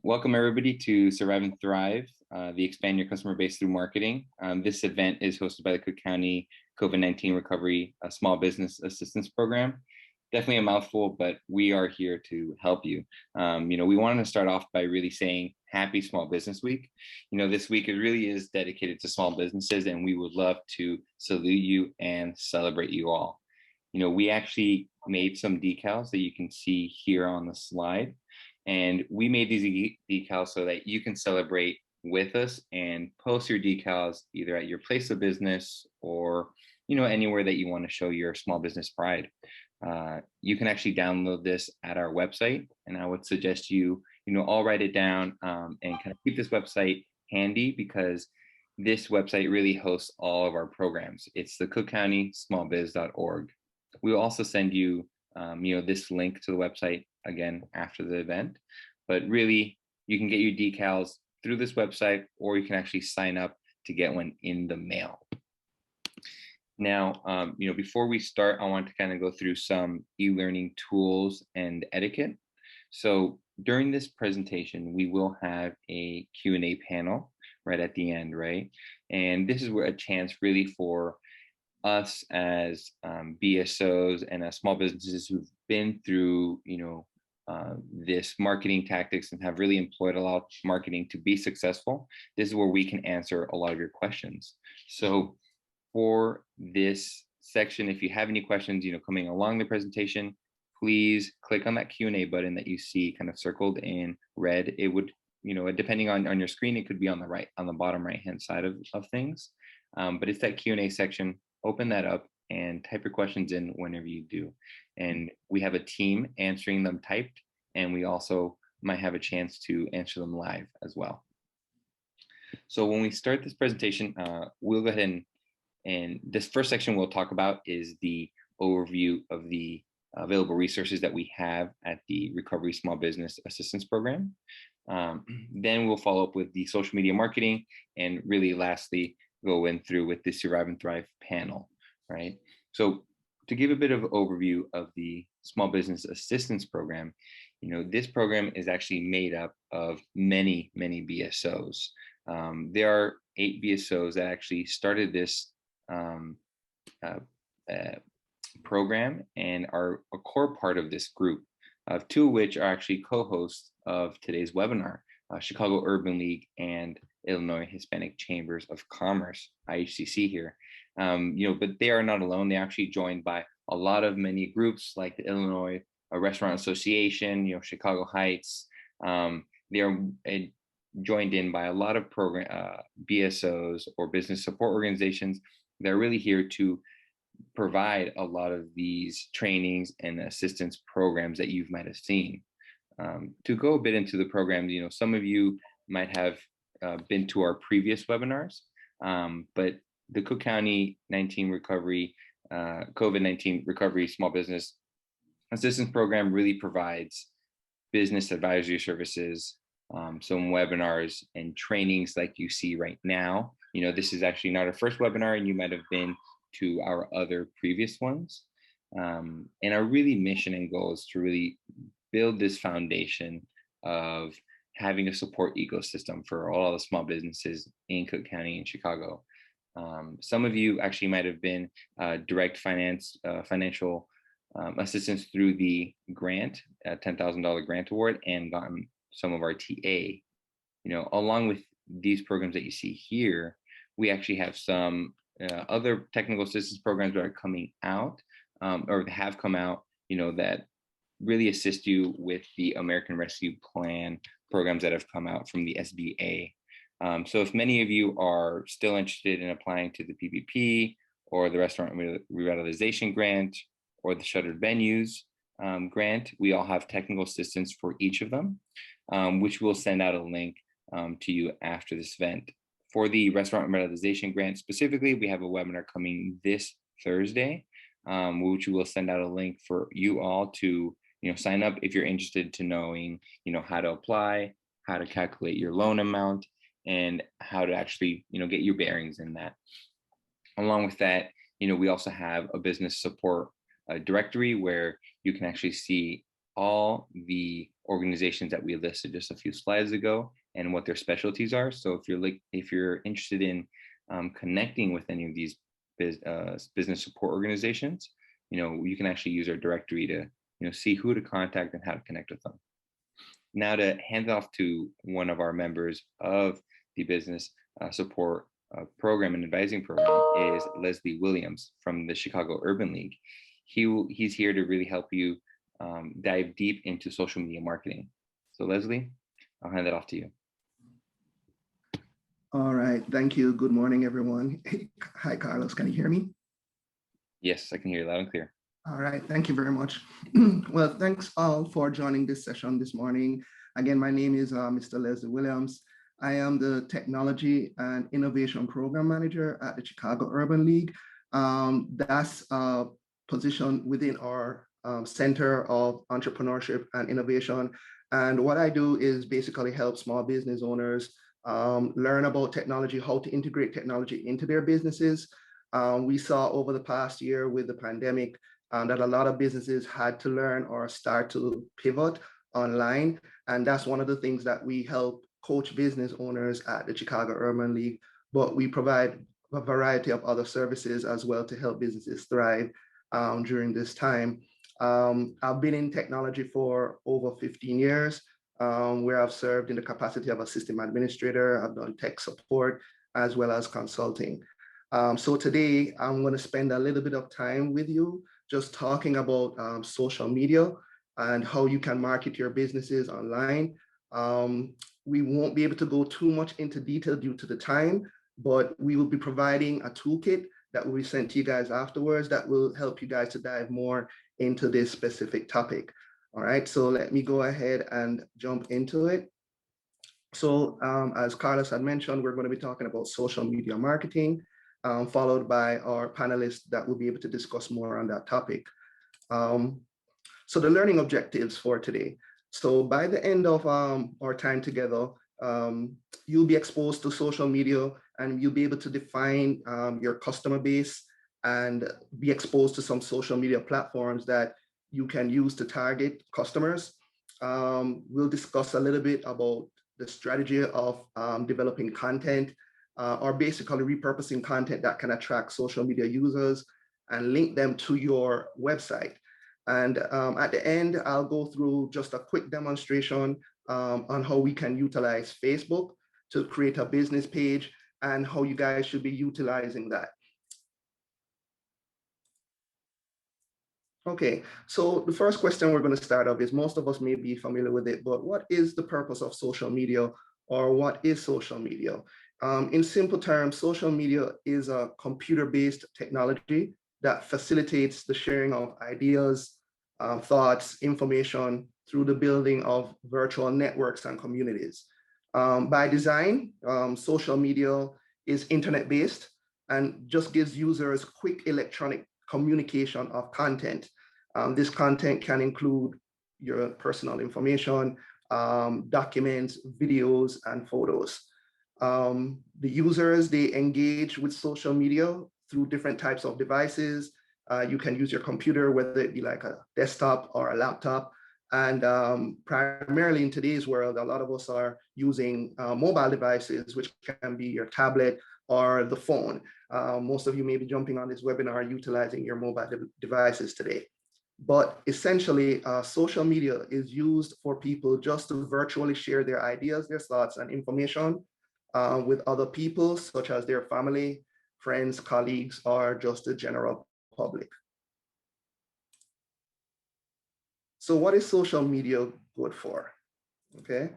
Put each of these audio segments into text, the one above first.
Welcome everybody to Survive and Thrive, the Expand Your Customer Base Through Marketing. This event is hosted by the Cook County COVID-19 Recovery Small Business Assistance Program. Definitely a mouthful, but we are here to help you. We wanted to start off by really saying Happy Small Business Week. This week it really is dedicated to small businesses, and we would love to salute you and celebrate you all. We actually made some decals that you can see here on the slide. And we made these decals so that you can celebrate with us and post your decals either at your place of business or, anywhere that you want to show your small business pride. You can actually download this at our website. And I would suggest you, all write it down and kind of keep this website handy, because this website really hosts all of our programs. It's the cookcountysmallbiz.org. We'll also send you, this link to the website again after the event, but really you can get your decals through this website, or you can actually sign up to get one in the mail. Now, before we start, I want to kind of go through some e-learning tools and etiquette. So during this presentation, we will have a Q&A panel right at the end, right? And this is where a chance really for us as BSOs and as small businesses who've been through, this marketing tactics and have really employed a lot of marketing to be successful. This is where we can answer a lot of your questions. So for this section, if you have any questions, coming along the presentation, please click on that Q&A button that you see kind of circled in red. It would, depending on your screen, it could be on the bottom right-hand side of things. But it's that Q&A section. Open that up and type your questions in whenever you do. And we have a team answering them typed, and we also might have a chance to answer them live as well. So when we start this presentation, we'll go ahead and this first section we'll talk about is the overview of the available resources that we have at the Recovery Small Business Assistance Program. Then we'll follow up with the social media marketing, and really lastly, go in through with the Survive and Thrive panel, right? So to give a bit of overview of the Small Business Assistance Program, this program is actually made up of many, many BSOs. There are 8 BSOs that actually started this program and are a core part of this group, 2 of which are actually co-hosts of today's webinar, Chicago Urban League and Illinois Hispanic Chambers of Commerce, IHCC here. But they are not alone. They're actually joined by a lot of many groups like the Illinois Restaurant Association, Chicago Heights. They are joined in by a lot of BSOs or business support organizations that are really here to provide a lot of these trainings and assistance programs that you might have seen. To go a bit into the programs, some of you might have been to our previous webinars, but the Cook County COVID-19 Recovery Small Business Assistance Program really provides business advisory services, some webinars and trainings like you see right now. This is actually not our first webinar, and you might have been to our other previous ones. And our really mission and goal is to really build this foundation of having a support ecosystem for all the small businesses in Cook County and Chicago. Some of you actually might have been direct financial assistance through the grant, $10,000 grant award, and gotten some of our TA. Along with these programs that you see here, we actually have some other technical assistance programs that are coming out or have come out, that really assist you with the American Rescue Plan programs that have come out from the SBA. So if many of you are still interested in applying to the PPP or the Restaurant Revitalization Grant or the Shuttered Venues grant, we all have technical assistance for each of them, which we'll send out a link to you after this event. For the Restaurant Revitalization Grant specifically, we have a webinar coming this Thursday, which we will send out a link for you all to sign up if you're interested to knowing, how to apply, how to calculate your loan amount, and how to actually, get your bearings in that. Along with that, we also have a business support directory where you can actually see all the organizations that we listed just a few slides ago and what their specialties are. So if you're interested in connecting with any of these business support organizations, you can actually use our directory to see who to contact and how to connect with them. Now to hand it off to one of our members of the business support program and advising program is Leslie Williams from the Chicago Urban League. He's here to really help you dive deep into social media marketing. So Leslie, I'll hand it off to you. All right, thank you. Good morning, everyone. Hi, Carlos, can you hear me? Yes, I can hear you loud and clear. All right, thank you very much. Well, thanks all for joining this session this morning. Again, my name is Mr. Leslie Williams. I am the Technology and Innovation Program Manager at the Chicago Urban League. That's a position within our Center of Entrepreneurship and Innovation. And what I do is basically help small business owners learn about technology, how to integrate technology into their businesses. We saw over the past year with the pandemic that a lot of businesses had to learn or start to pivot online. And that's one of the things that we help coach business owners at the Chicago Urban League, but we provide a variety of other services as well to help businesses thrive during this time. I've been in technology for over 15 years, where I've served in the capacity of a system administrator. I've done tech support as well as consulting. So today I'm going to spend a little bit of time with you just talking about social media and how you can market your businesses online. We won't be able to go too much into detail due to the time, but we will be providing a toolkit that will be sent to you guys afterwards that will help you guys to dive more into this specific topic. All right, so let me go ahead and jump into it. So as Carlos had mentioned, we're going to be talking about social media marketing, followed by our panelists that will be able to discuss more on that topic. So the learning objectives for today. So by the end of our time together, you'll be exposed to social media and you'll be able to define your customer base and be exposed to some social media platforms that you can use to target customers. We'll discuss a little bit about the strategy of developing content or basically repurposing content that can attract social media users and link them to your website. And at the end, I'll go through just a quick demonstration on how we can utilize Facebook to create a business page and how you guys should be utilizing that. Okay, so the first question we're going to start off is, most of us may be familiar with it, but what is the purpose of social media, or what is social media? In simple terms, social media is a computer-based technology that facilitates the sharing of ideas, thoughts, information through the building of virtual networks and communities. By design, social media is internet-based and just gives users quick electronic communication of content. This content can include your personal information, documents, videos, and photos. The users, they engage with social media through different types of devices. You can use your computer, whether it be like a desktop or a laptop. And primarily in today's world, a lot of us are using mobile devices, which can be your tablet or the phone. Most of you may be jumping on this webinar utilizing your mobile devices today. But essentially, social media is used for people just to virtually share their ideas, their thoughts, and information with other people, such as their family, friends, colleagues, or just the general public. So what is social media good for? Okay.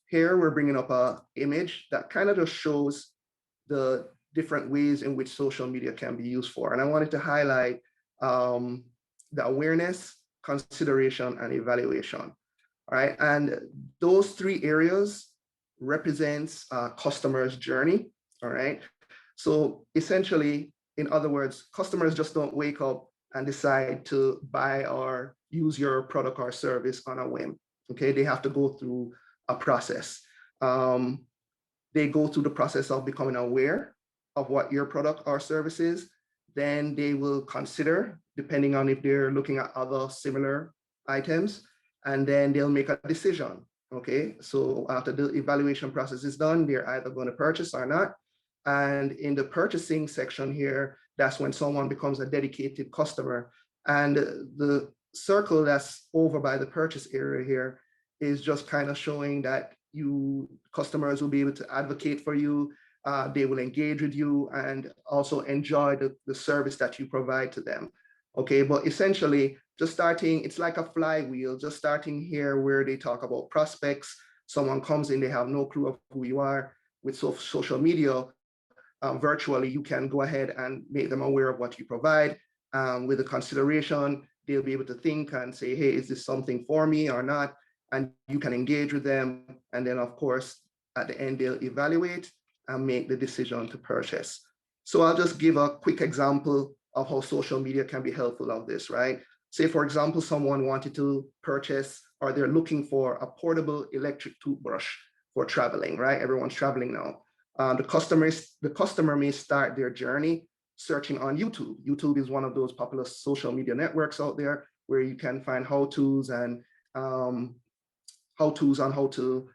Here we're bringing up an image that kind of just shows the different ways in which social media can be used for. And I wanted to highlight the awareness, consideration, and evaluation. All right. And those three areas represents a customer's journey. All right. So essentially, in other words, customers just don't wake up and decide to buy or use your product or service on a whim. Okay, they have to go through a process. They go through the process of becoming aware of what your product or service is. Then they will consider, depending on if they're looking at other similar items, and then they'll make a decision. Okay, so after the evaluation process is done, they're either going to purchase or not. And in the purchasing section here, that's when someone becomes a dedicated customer. And the circle that's over by the purchase area here is just kind of showing that customers will be able to advocate for you. They will engage with you and also enjoy the service that you provide to them. Okay, but essentially just starting, it's like a flywheel, just starting here where they talk about prospects. Someone comes in, they have no clue of who you are. With social media, virtually, you can go ahead and make them aware of what you provide. With the consideration, they'll be able to think and say, hey, is this something for me or not? And you can engage with them. And then, of course, at the end, they'll evaluate and make the decision to purchase. So I'll just give a quick example of how social media can be helpful of this, right? Say, for example, someone wanted to purchase, or they're looking for a portable electric toothbrush for traveling, right? Everyone's traveling now. The customer may start their journey searching on YouTube. YouTube is one of those popular social media networks out there where you can find how-tos and how-tos on how to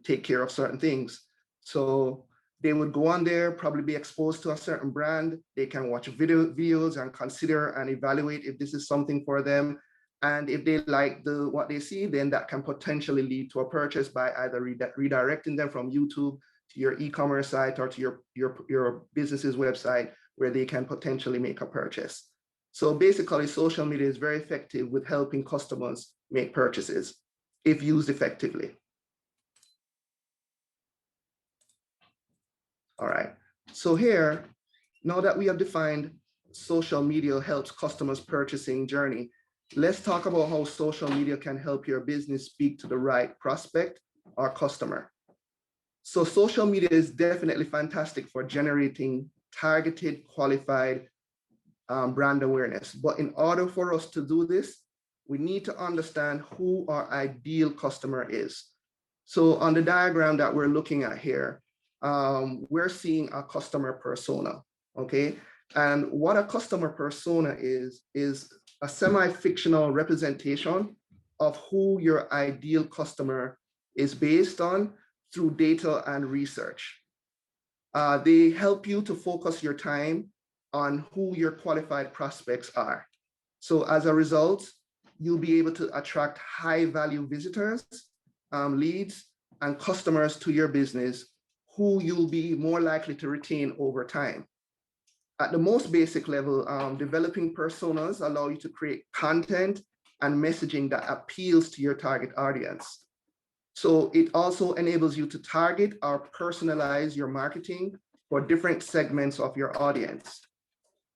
take care of certain things. So they would go on there, probably be exposed to a certain brand. They can watch videos and consider and evaluate if this is something for them. And if they like what they see, then that can potentially lead to a purchase by either redirecting them from YouTube to your e-commerce site or to your business's website where they can potentially make a purchase. So basically, social media is very effective with helping customers make purchases if used effectively. All right, so here, now that we have defined social media helps customers' purchasing journey, let's talk about how social media can help your business speak to the right prospect or customer. So social media is definitely fantastic for generating targeted, qualified brand awareness. But in order for us to do this, we need to understand who our ideal customer is. So on the diagram that we're looking at here, we're seeing a customer persona, okay? And what a customer persona is a semi-fictional representation of who your ideal customer is based on through data and research. They help you to focus your time on who your qualified prospects are. So as a result, you'll be able to attract high-value visitors, leads, and customers to your business who you'll be more likely to retain over time. At the most basic level, developing personas allow you to create content and messaging that appeals to your target audience. So it also enables you to target or personalize your marketing for different segments of your audience.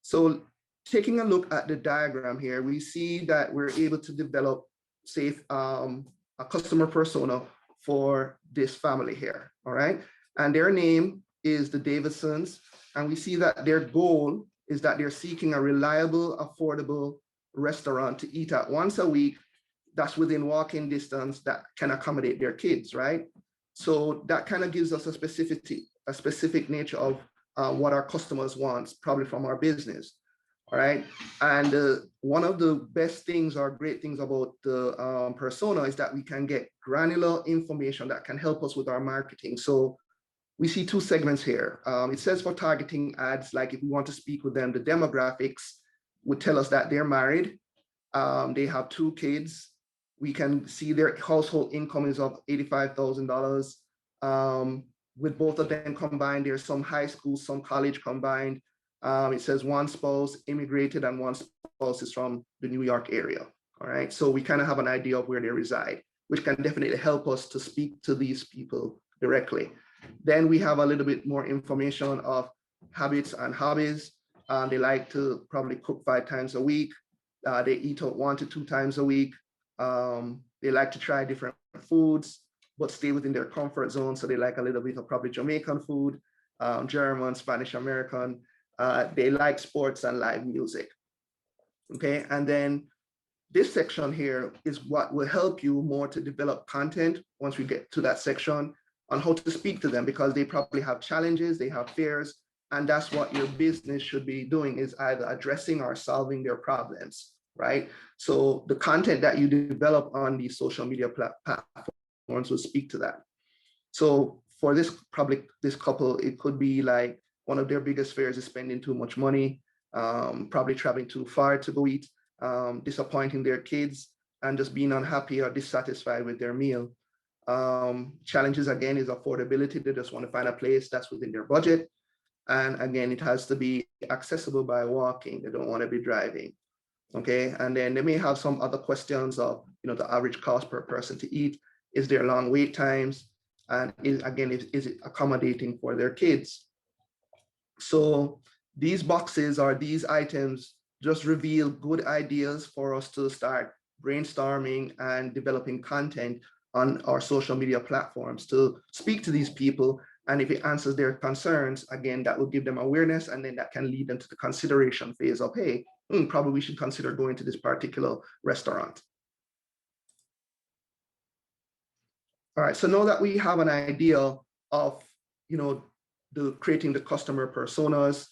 So taking a look at the diagram here, we see that we're able to develop, say, a customer persona for this family here, all right? And their name is the Davidsons, and we see that their goal is that they're seeking a reliable, affordable restaurant to eat at once a week that's within walking distance that can accommodate their kids, right? So that kind of gives us a specific nature of what our customers want, probably from our business, all right? And one of the best things or great things about the persona is that we can get granular information that can help us with our marketing. So we see two segments here. It says for targeting ads, like if we want to speak with them, the demographics would tell us that they're married, they have 2 kids. We can see their household income is of $85,000. With both of them combined, there's some high school, some college combined. It says 1 spouse immigrated and 1 spouse is from the New York area. All right, so we kind of have an idea of where they reside, which can definitely help us to speak to these people directly. Then we have a little bit more information of habits and hobbies. They like to probably cook 5 times a week. They eat out 1 to 2 times a week. They like to try different foods, but stay within their comfort zone. So they like a little bit of probably Jamaican food, German, Spanish, American. They like sports and live music. Okay, and then this section here is what will help you more to develop content once we get to that section on how to speak to them, because they probably have challenges, they have fears, and that's what your business should be doing, is either addressing or solving their problems. right? So the content that you develop on these social media platforms will speak to that. So for this couple, it could be like one of their biggest fears is spending too much money, probably traveling too far to go eat, disappointing their kids, and just being unhappy or dissatisfied with their meal. Challenges again is affordability. They just want to find a place that's within their budget. And again, it has to be accessible by walking. They don't want to be driving. Okay. And then they may have some other questions of, the average cost per person to eat. Is there long wait times? And is it accommodating for their kids? So these boxes or these items just reveal good ideas for us to start brainstorming and developing content on our social media platforms to speak to these people. And if it answers their concerns, again, that will give them awareness, and then that can lead them to the consideration phase of, hey, probably we should consider going to this particular restaurant. All right, so now that we have an idea of, creating the customer personas,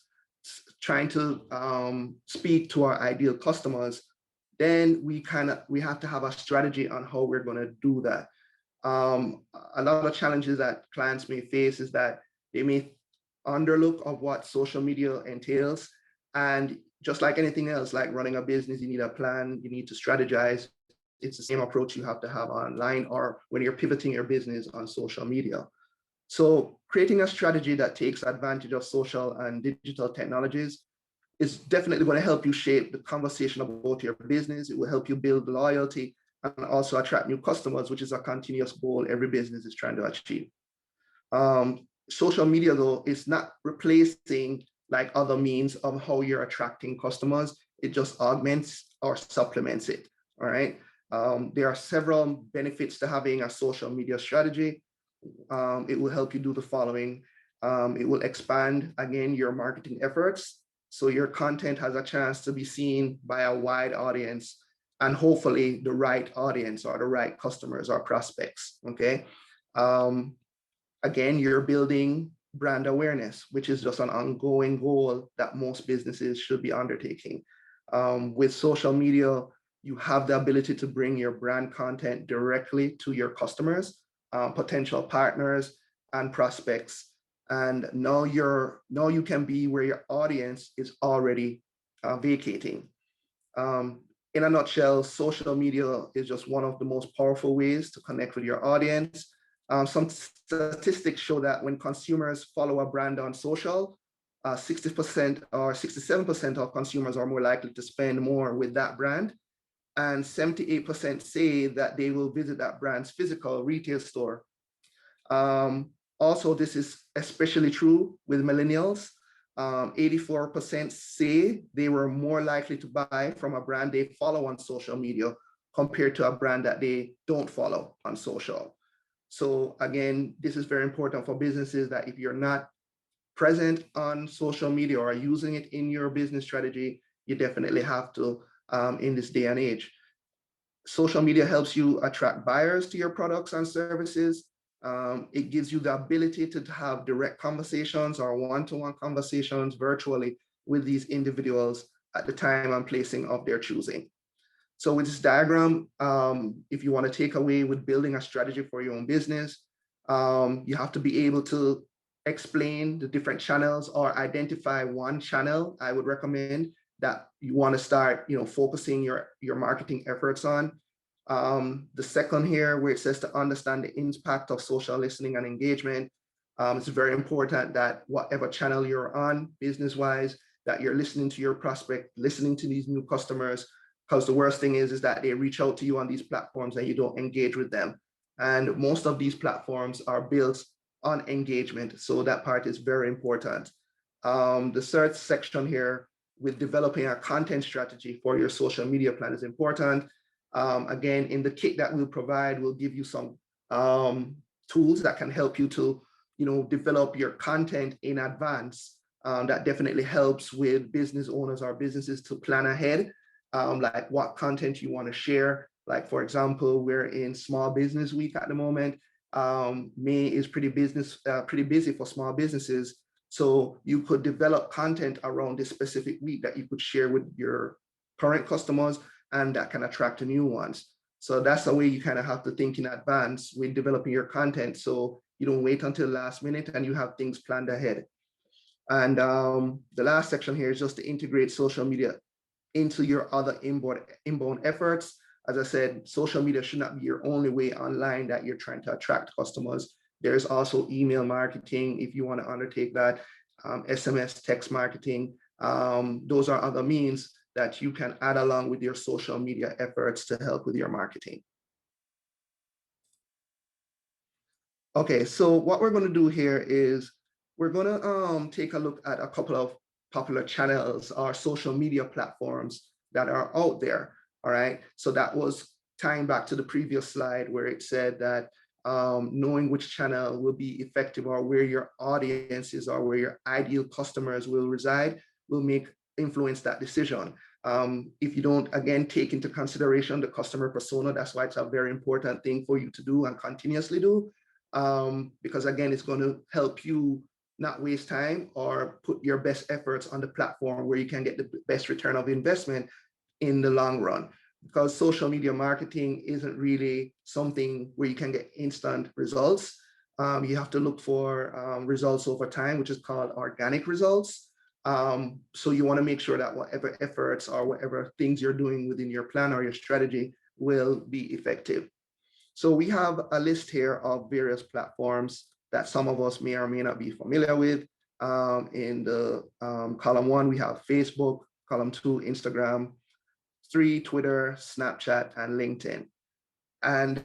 trying to speak to our ideal customers, then we have to have a strategy on how we're going to do that. A lot of challenges that clients may face is that they may underlook of what social media entails. And just like anything else, like running a business, you need a plan, you need to strategize. It's the same approach you have to have online or when you're pivoting your business on social media. So creating a strategy that takes advantage of social and digital technologies is definitely going to help you shape the conversation about your business. It will help you build loyalty and also attract new customers, which is a continuous goal every business is trying to achieve. Social media, though, is not replacing like other means of how you're attracting customers. It just augments or supplements it. All right. There are several benefits to having a social media strategy. It will help you do the following. It will expand, again, your marketing efforts. So your content has a chance to be seen by a wide audience and hopefully the right audience or the right customers or prospects, okay? Again, you're building brand awareness, which is just an ongoing goal that most businesses should be undertaking. With social media, you have the ability to bring your brand content directly to your customers, potential partners, and prospects. And now you can be where your audience is already vacating. In a nutshell, social media is just one of the most powerful ways to connect with your audience. Some statistics show that when consumers follow a brand on social, 60% or 67% of consumers are more likely to spend more with that brand. And 78% say that they will visit that brand's physical retail store. Also, this is especially true with millennials. 84% say they were more likely to buy from a brand they follow on social media compared to a brand that they don't follow on social. So again, this is very important for businesses that if you're not present on social media or using it in your business strategy, you definitely have to in this day and age. Social media helps you attract buyers to your products and services. It gives you the ability to have direct conversations or one-to-one conversations virtually with these individuals at the time and placing of their choosing. So with this diagram, if you want to take away with building a strategy for your own business, you have to be able to explain the different channels or identify one channel I would recommend that you want to start, focusing your marketing efforts on. The second here, where it says to understand the impact of social listening and engagement, it's very important that whatever channel you're on business-wise, that you're listening to your prospect, listening to these new customers, because the worst thing is that they reach out to you on these platforms and you don't engage with them. And most of these platforms are built on engagement. So that part is very important. The third section here with developing a content strategy for your social media plan is important. Again, in the kit that we'll provide, we'll give you some tools that can help you to, develop your content in advance. That definitely helps with business owners or businesses to plan ahead, like what content you want to share. Like, for example, we're in Small Business Week at the moment. May is pretty busy for small businesses. So you could develop content around this specific week that you could share with your current customers and that can attract new ones. So that's the way you kind of have to think in advance with developing your content. So you don't wait until last minute and you have things planned ahead. And the last section here is just to integrate social media into your other inbound efforts. As I said, social media should not be your only way online that you're trying to attract customers. There's also email marketing if you want to undertake that, SMS, text marketing. Those are other means that you can add along with your social media efforts to help with your marketing. Okay, so what we're going to do here is we're going to take a look at a couple of popular channels or social media platforms that are out there. All right, so that was tying back to the previous slide where it said that knowing which channel will be effective or where your audience is or where your ideal customers will reside will influence that decision. If you don't, again, take into consideration the customer persona, that's why it's a very important thing for you to do and continuously do. Because again, it's going to help you not waste time or put your best efforts on the platform where you can get the best return of investment in the long run. Because social media marketing isn't really something where you can get instant results. You have to look for results over time, which is called organic results. So you want to make sure that whatever efforts or whatever things you're doing within your plan or your strategy will be effective. So we have a list here of various platforms that some of us may or may not be familiar with. In the column 1, we have Facebook, column 2, Instagram, 3, Twitter, Snapchat, and LinkedIn. And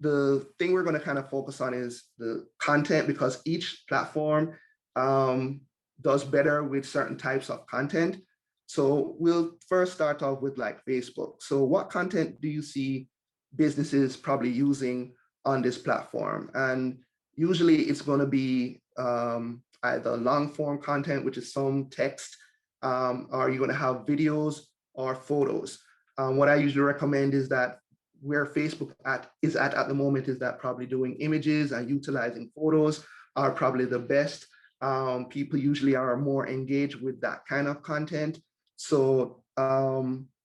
the thing we're going to kind of focus on is the content, because each platform does better with certain types of content. So we'll first start off with like Facebook. So what content do you see businesses probably using on this platform? And usually it's going to be either long form content, which is some text, or you're going to have videos or photos. What I usually recommend is that where Facebook is at the moment is that probably doing images and utilizing photos are probably the best. People usually are more engaged with that kind of content. So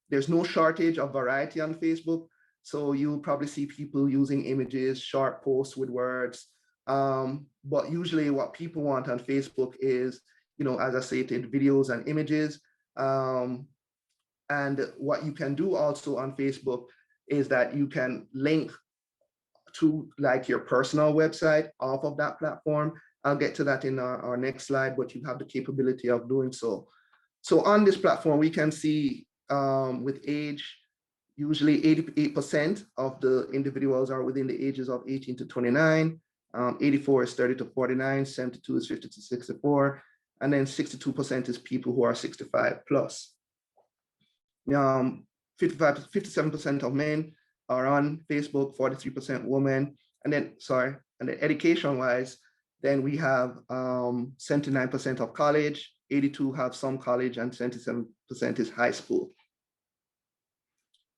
there's no shortage of variety on Facebook. So you'll probably see people using images, short posts with words. But usually what people want on Facebook is, as I stated, videos and images. And what you can do also on Facebook is that you can link to like your personal website off of that platform. I'll get to that in our next slide, but you have the capability of doing so. So on this platform, we can see with age, usually 88% of the individuals are within the ages of 18 to 29, 84 is 30 to 49, 72 is 50 to 64, and then 62% is people who are 65 plus. 57% of men are on Facebook, 43% women, and then, education-wise, then we have 79% of college, 82 have some college, and 77% is high school.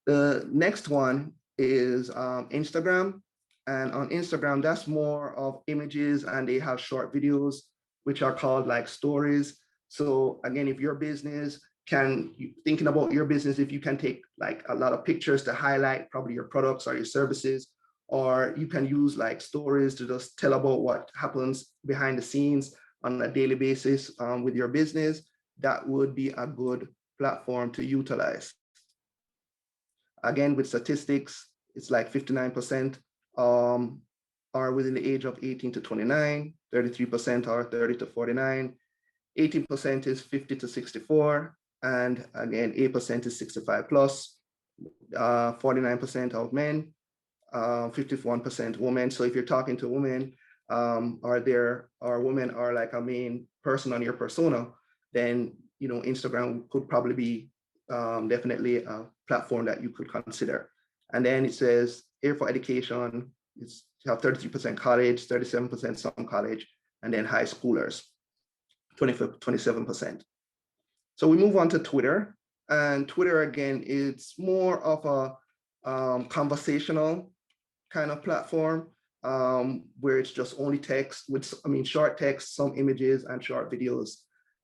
The next one is Instagram. And on Instagram, that's more of images, and they have short videos, which are called like stories. So again, if your business thinking about your business, if you can take like a lot of pictures to highlight probably your products or your services, or you can use like stories to just tell about what happens behind the scenes on a daily basis with your business, that would be a good platform to utilize. Again, with statistics, it's like 59% are within the age of 18 to 29, 33% are 30 to 49, 18% is 50 to 64, and again, 8% is 65 plus, 49% of men, 51% women. So if you're talking to women, or women are like a main person on your persona, then Instagram could probably be definitely a platform that you could consider. And then it says here for education, you have 33% college, 37% some college, and then high schoolers, 27%. So we move on to Twitter, and Twitter again, it's more of a conversational kind of platform where it's just only text with, short text, some images and short videos.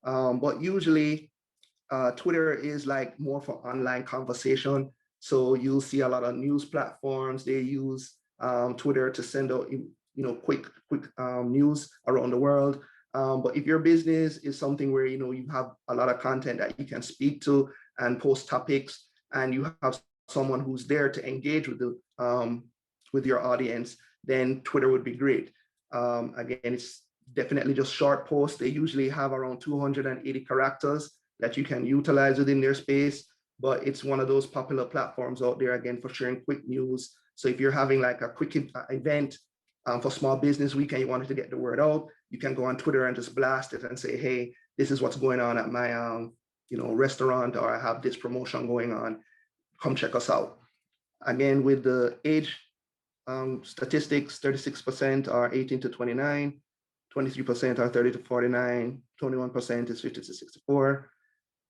But usually Twitter is like more for online conversation. So you'll see a lot of news platforms. They use Twitter to send out, quick news around the world. But if your business is something where you have a lot of content that you can speak to and post topics, and you have someone who's there to engage with your audience, then Twitter would be great. Again, it's definitely just short posts. They usually have around 280 characters that you can utilize within their space, but it's one of those popular platforms out there, again, for sharing quick news. So if you're having like a quick event for Small Business Week and you wanted to get the word out, you can go on Twitter and just blast it and say, hey, this is what's going on at my restaurant, or I have this promotion going on. Come check us out. Again, with the age statistics, 36% are 18 to 29, 23% are 30 to 49, 21% is 50 to 64,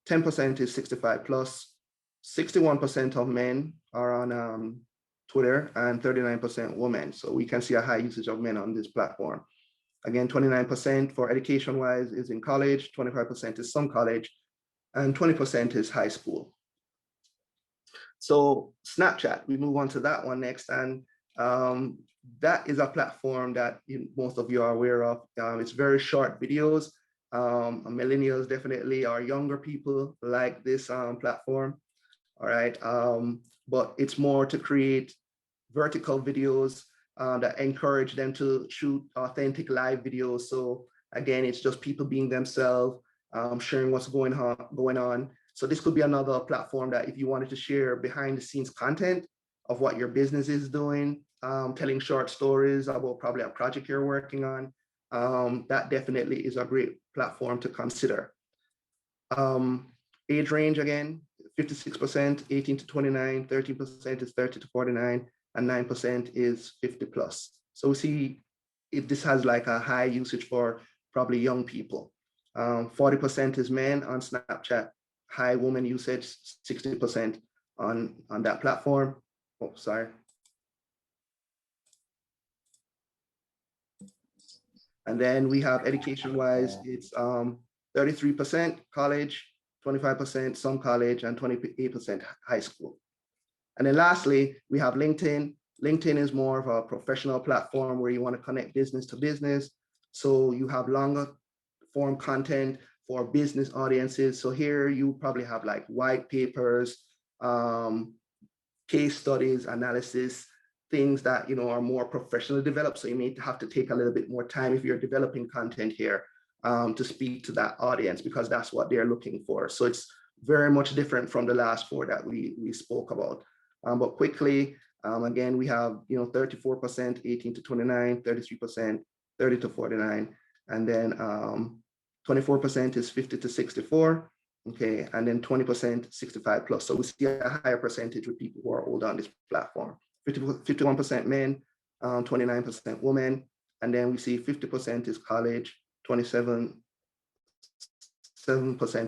10% is 65 plus, 61% of men are on Twitter, and 39% women. So we can see a high usage of men on this platform. Again, 29% for education-wise is in college, 25% is some college, and 20% is high school. So Snapchat, we move on to that one next. And that is a platform that most of you are aware of. It's very short videos. Millennials definitely, are younger people like this platform. All right. But it's more to create vertical videos that encourage them to shoot authentic live videos. So again, it's just people being themselves, sharing what's going on. So this could be another platform that if you wanted to share behind the scenes content of what your business is doing, telling short stories about probably a project you're working on, that definitely is a great platform to consider. Age range, again, 56%, 18 to 29, 13% is 30 to 49, and 9% is 50 plus. So we see this has like a high usage for probably young people. 40% is men on Snapchat, high woman usage, 60% on that platform. Oh, sorry. And then we have education-wise, it's 33% college, 25% some college, and 28% high school. And then lastly, we have LinkedIn. LinkedIn is more of a professional platform where you want to connect business to business. So you have longer form content for business audiences. So here you probably have like white papers, case studies, analysis, things that are more professionally developed. So you may have to take a little bit more time if you're developing content here to speak to that audience, because that's what they're looking for. So it's very much different from the last four that we spoke about. But quickly, again, we have 34%, 18 to 29, 33%, 30 to 49, and then 24% is 50 to 64. Okay, and then 20% 65 plus. So we see a higher percentage with people who are older on this platform. 51% men, 29% women, and then we see 50% is college, 7%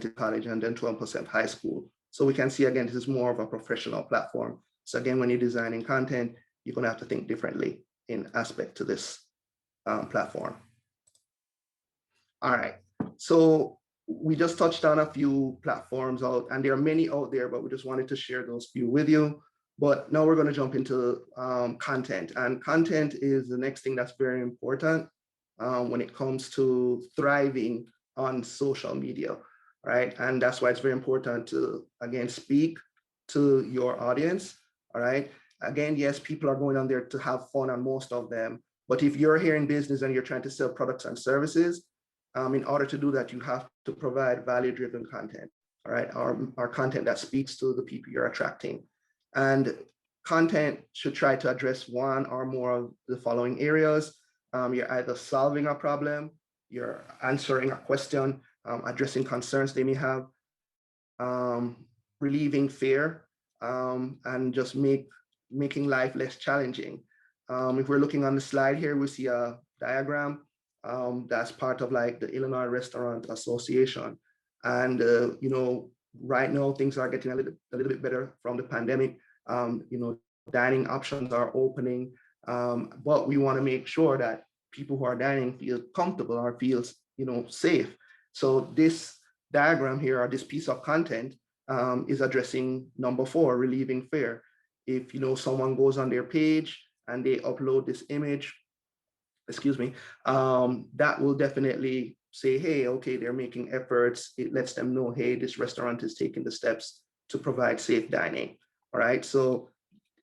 is college, and then 12% high school. So we can see, again, this is more of a professional platform. So again, when you're designing content, you're going to have to think differently in aspect to this platform. All right, so we just touched on a few platforms out, and there are many out there, but we just wanted to share those few with you. But now we're going to jump into content, and content is the next thing that's very important when it comes to thriving on social media, right? And that's why it's very important to, again, speak to your audience, all right? Again, yes, people are going on there to have fun on most of them, but if you're here in business and you're trying to sell products and services, in order to do that, you have to provide value-driven content, all right? Or content that speaks to the people you're attracting. And content should try to address one or more of the following areas. You're either solving a problem, you're answering a question, addressing concerns they may have, relieving fear, and just making life less challenging. If we're looking on the slide here, we see a diagram that's part of like the Illinois Restaurant Association. And, right now things are getting a little bit better from the pandemic. Dining options are opening, but we want to make sure that people who are dining feel comfortable or feels, safe. So this diagram here, or this piece of content, is addressing number 4, relieving fear. If someone goes on their page and they upload this image, excuse me, that will definitely say, hey, okay, they're making efforts. It lets them know, hey, this restaurant is taking the steps to provide safe dining. All right. So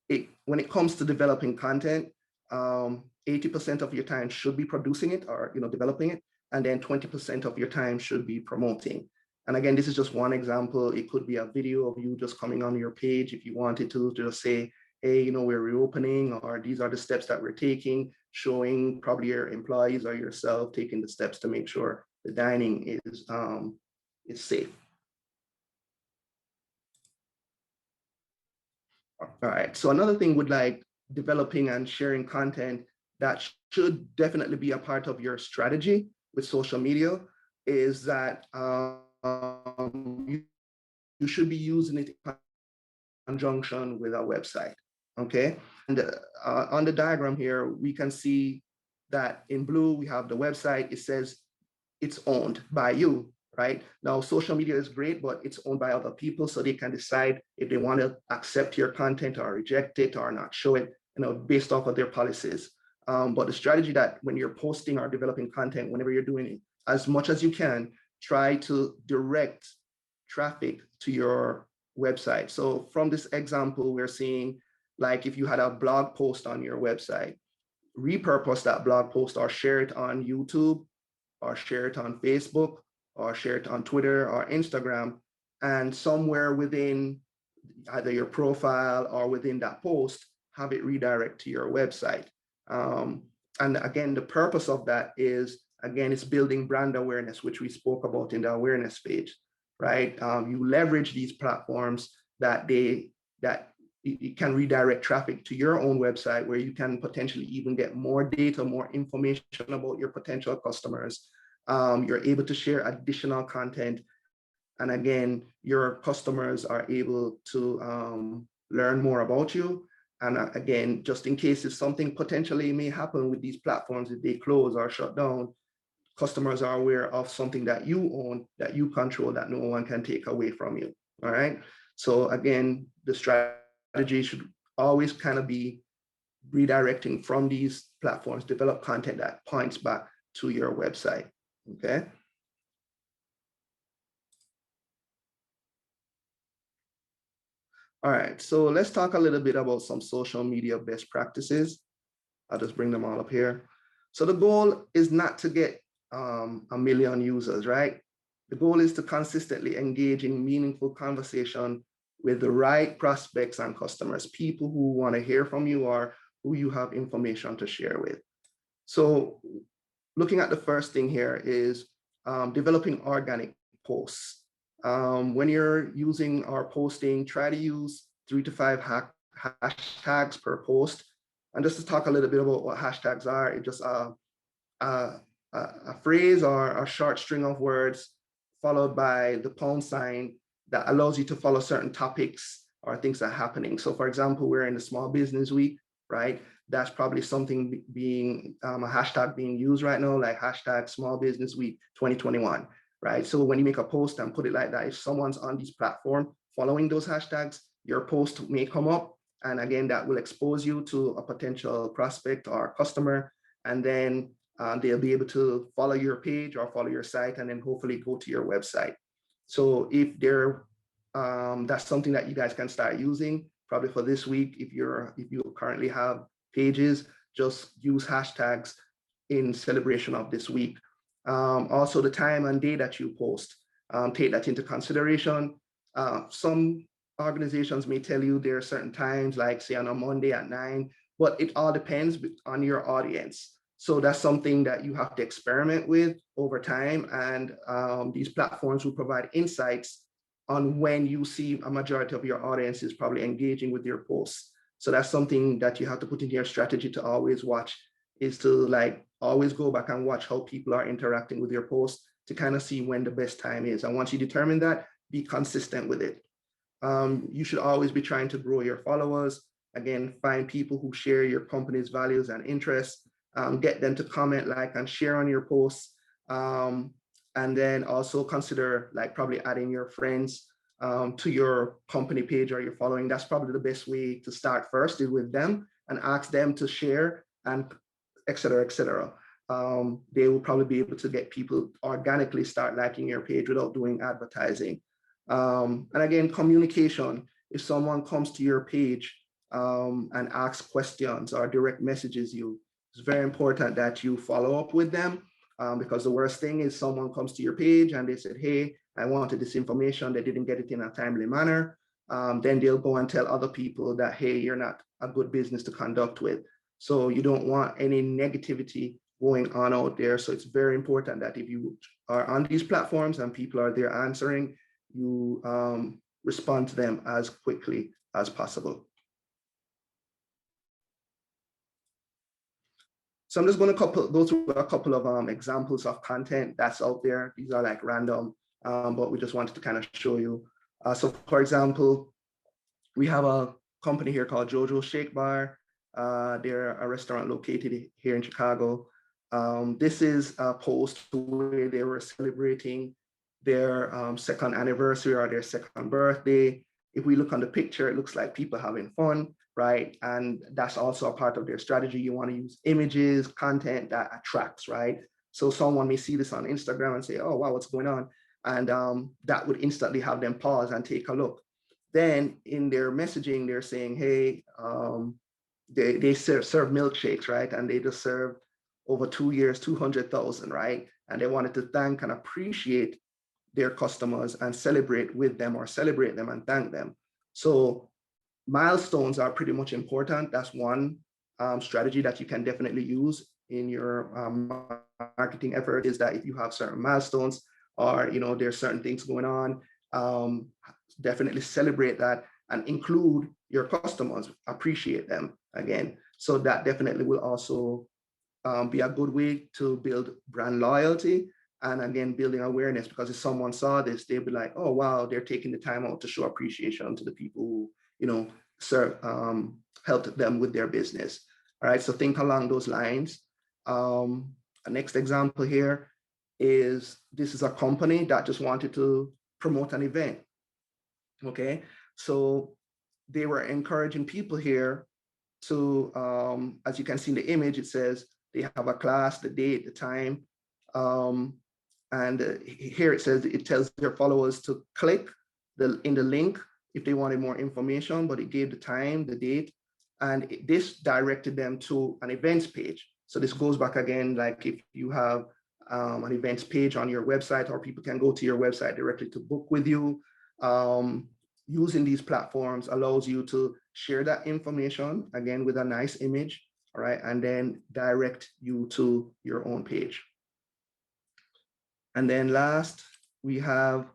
when it comes to developing content, 80% of your time should be producing it, or developing it, and then 20% of your time should be promoting. And again, this is just one example. It could be a video of you just coming on your page if you wanted to just say, hey, we're reopening, or these are the steps that we're taking, showing probably your employees or yourself taking the steps to make sure the dining is safe. All right. So another thing with like developing and sharing content that should definitely be a part of your strategy with social media is that you should be using it in conjunction with a website. Okay. And on the diagram here, we can see that in blue, we have the website. It says it's owned by you. Right now, social media is great, but it's owned by other people, so they can decide if they want to accept your content or reject it or not show it, based off of their policies. But the strategy that when you're posting or developing content, whenever you're doing it, as much as you can, try to direct traffic to your website. So from this example, we're seeing like if you had a blog post on your website, repurpose that blog post or share it on YouTube, or share it on Facebook, or share it on Twitter or Instagram, and somewhere within either your profile or within that post, have it redirect to your website. And again, the purpose of that is, again, it's building brand awareness, which we spoke about in the awareness page, right? You leverage these platforms that it can redirect traffic to your own website, where you can potentially even get more data, more information about your potential customers. You're able to share additional content. And again, your customers are able to learn more about you. And again, just in case if something potentially may happen with these platforms, if they close or shut down, customers are aware of something that you own, that you control, that no one can take away from you. All right. So again, the strategy should always kind of be redirecting from these platforms, develop content that points back to your website. Okay. All right, so let's talk a little bit about some social media best practices. I'll just bring them all up here. So the goal is not to get 1 million users, right? The goal is to consistently engage in meaningful conversation with the right prospects and customers, people who want to hear from you or who you have information to share with. So looking at the first thing here is developing organic posts. When you're using or posting, try to use 3 to 5 hashtags per post. And just to talk a little bit about what hashtags are, it's just a phrase or a short string of words followed by the pound sign that allows you to follow certain topics or things that are happening. So for example, we're in the Small Business Week, right? That's probably something being a hashtag being used right now, like hashtag Small Business Week 2021, right? So when you make a post and put it like that, if someone's on this platform following those hashtags, your post may come up. And again, that will expose you to a potential prospect or customer. And then they'll be able to follow your page or follow your site and then hopefully go to your website. So if that's something that you guys can start using probably for this week. If you currently have pages, just use hashtags in celebration of this week. Also the time and day that you post, take that into consideration. Some organizations may tell you there are certain times, like say on a Monday at 9, but it all depends on your audience. So that's something that you have to experiment with over time. And these platforms will provide insights on when you see a majority of your audience is probably engaging with your posts. So that's something that you have to put in your strategy to always watch, is to like always go back and watch how people are interacting with your posts to kind of see when the best time is. And once you determine that, be consistent with it. You should always be trying to grow your followers. Again, find people who share your company's values and interests. Get them to comment, like, and share on your posts. And then also consider like probably adding your friends to your company page or your following. That's probably the best way to start first is with them and ask them to share and et cetera, et cetera. They will probably be able to get people organically start liking your page without doing advertising. And again, communication. If someone comes to your page and asks questions or direct messages you, it's very important that you follow up with them because the worst thing is someone comes to your page and they said, hey, I wanted this information, they didn't get it in a timely manner. Then they'll go and tell other people that, hey, you're not a good business to conduct with. So you don't want any negativity going on out there. So it's very important that if you are on these platforms and people are there answering, you respond to them as quickly as possible. So I'm just going to go through a couple of examples of content that's out there. These are like random, but we just wanted to kind of show you. So for example, we have a company here called Jojo's Shake Bar. They're a restaurant located here in Chicago. This is a post where they were celebrating their second anniversary or their second birthday. If we look on the picture, it looks like people having fun, right? And that's also a part of their strategy. You want to use images, content that attracts, right? So someone may see this on Instagram and say, oh, wow, what's going on? And that would instantly have them pause and take a look. Then in their messaging, they're saying, hey, they serve milkshakes, right? And they just served over 2 years, 200,000, right? And they wanted to thank and appreciate their customers and celebrate with them or celebrate them and thank them. So milestones are pretty much important. That's one strategy that you can definitely use in your marketing effort, is that if you have certain milestones or there's certain things going on, definitely celebrate that and include your customers, appreciate them again. So that definitely will also be a good way to build brand loyalty and again, building awareness, because if someone saw this, they'd be like, oh, wow, they're taking the time out to show appreciation to the people who, helped them with their business. All right, so think along those lines. A next example here is, this is a company that just wanted to promote an event. Okay, so they were encouraging people here to, as you can see in the image, it says they have a class, the date, the time. And here it says, it tells their followers to click in the link if they wanted more information, but it gave the time, the date, and this directed them to an events page. So this goes back again, like if you have an events page on your website, or people can go to your website directly to book with you. Using these platforms allows you to share that information, again, with a nice image, all right, and then direct you to your own page. And then last, we have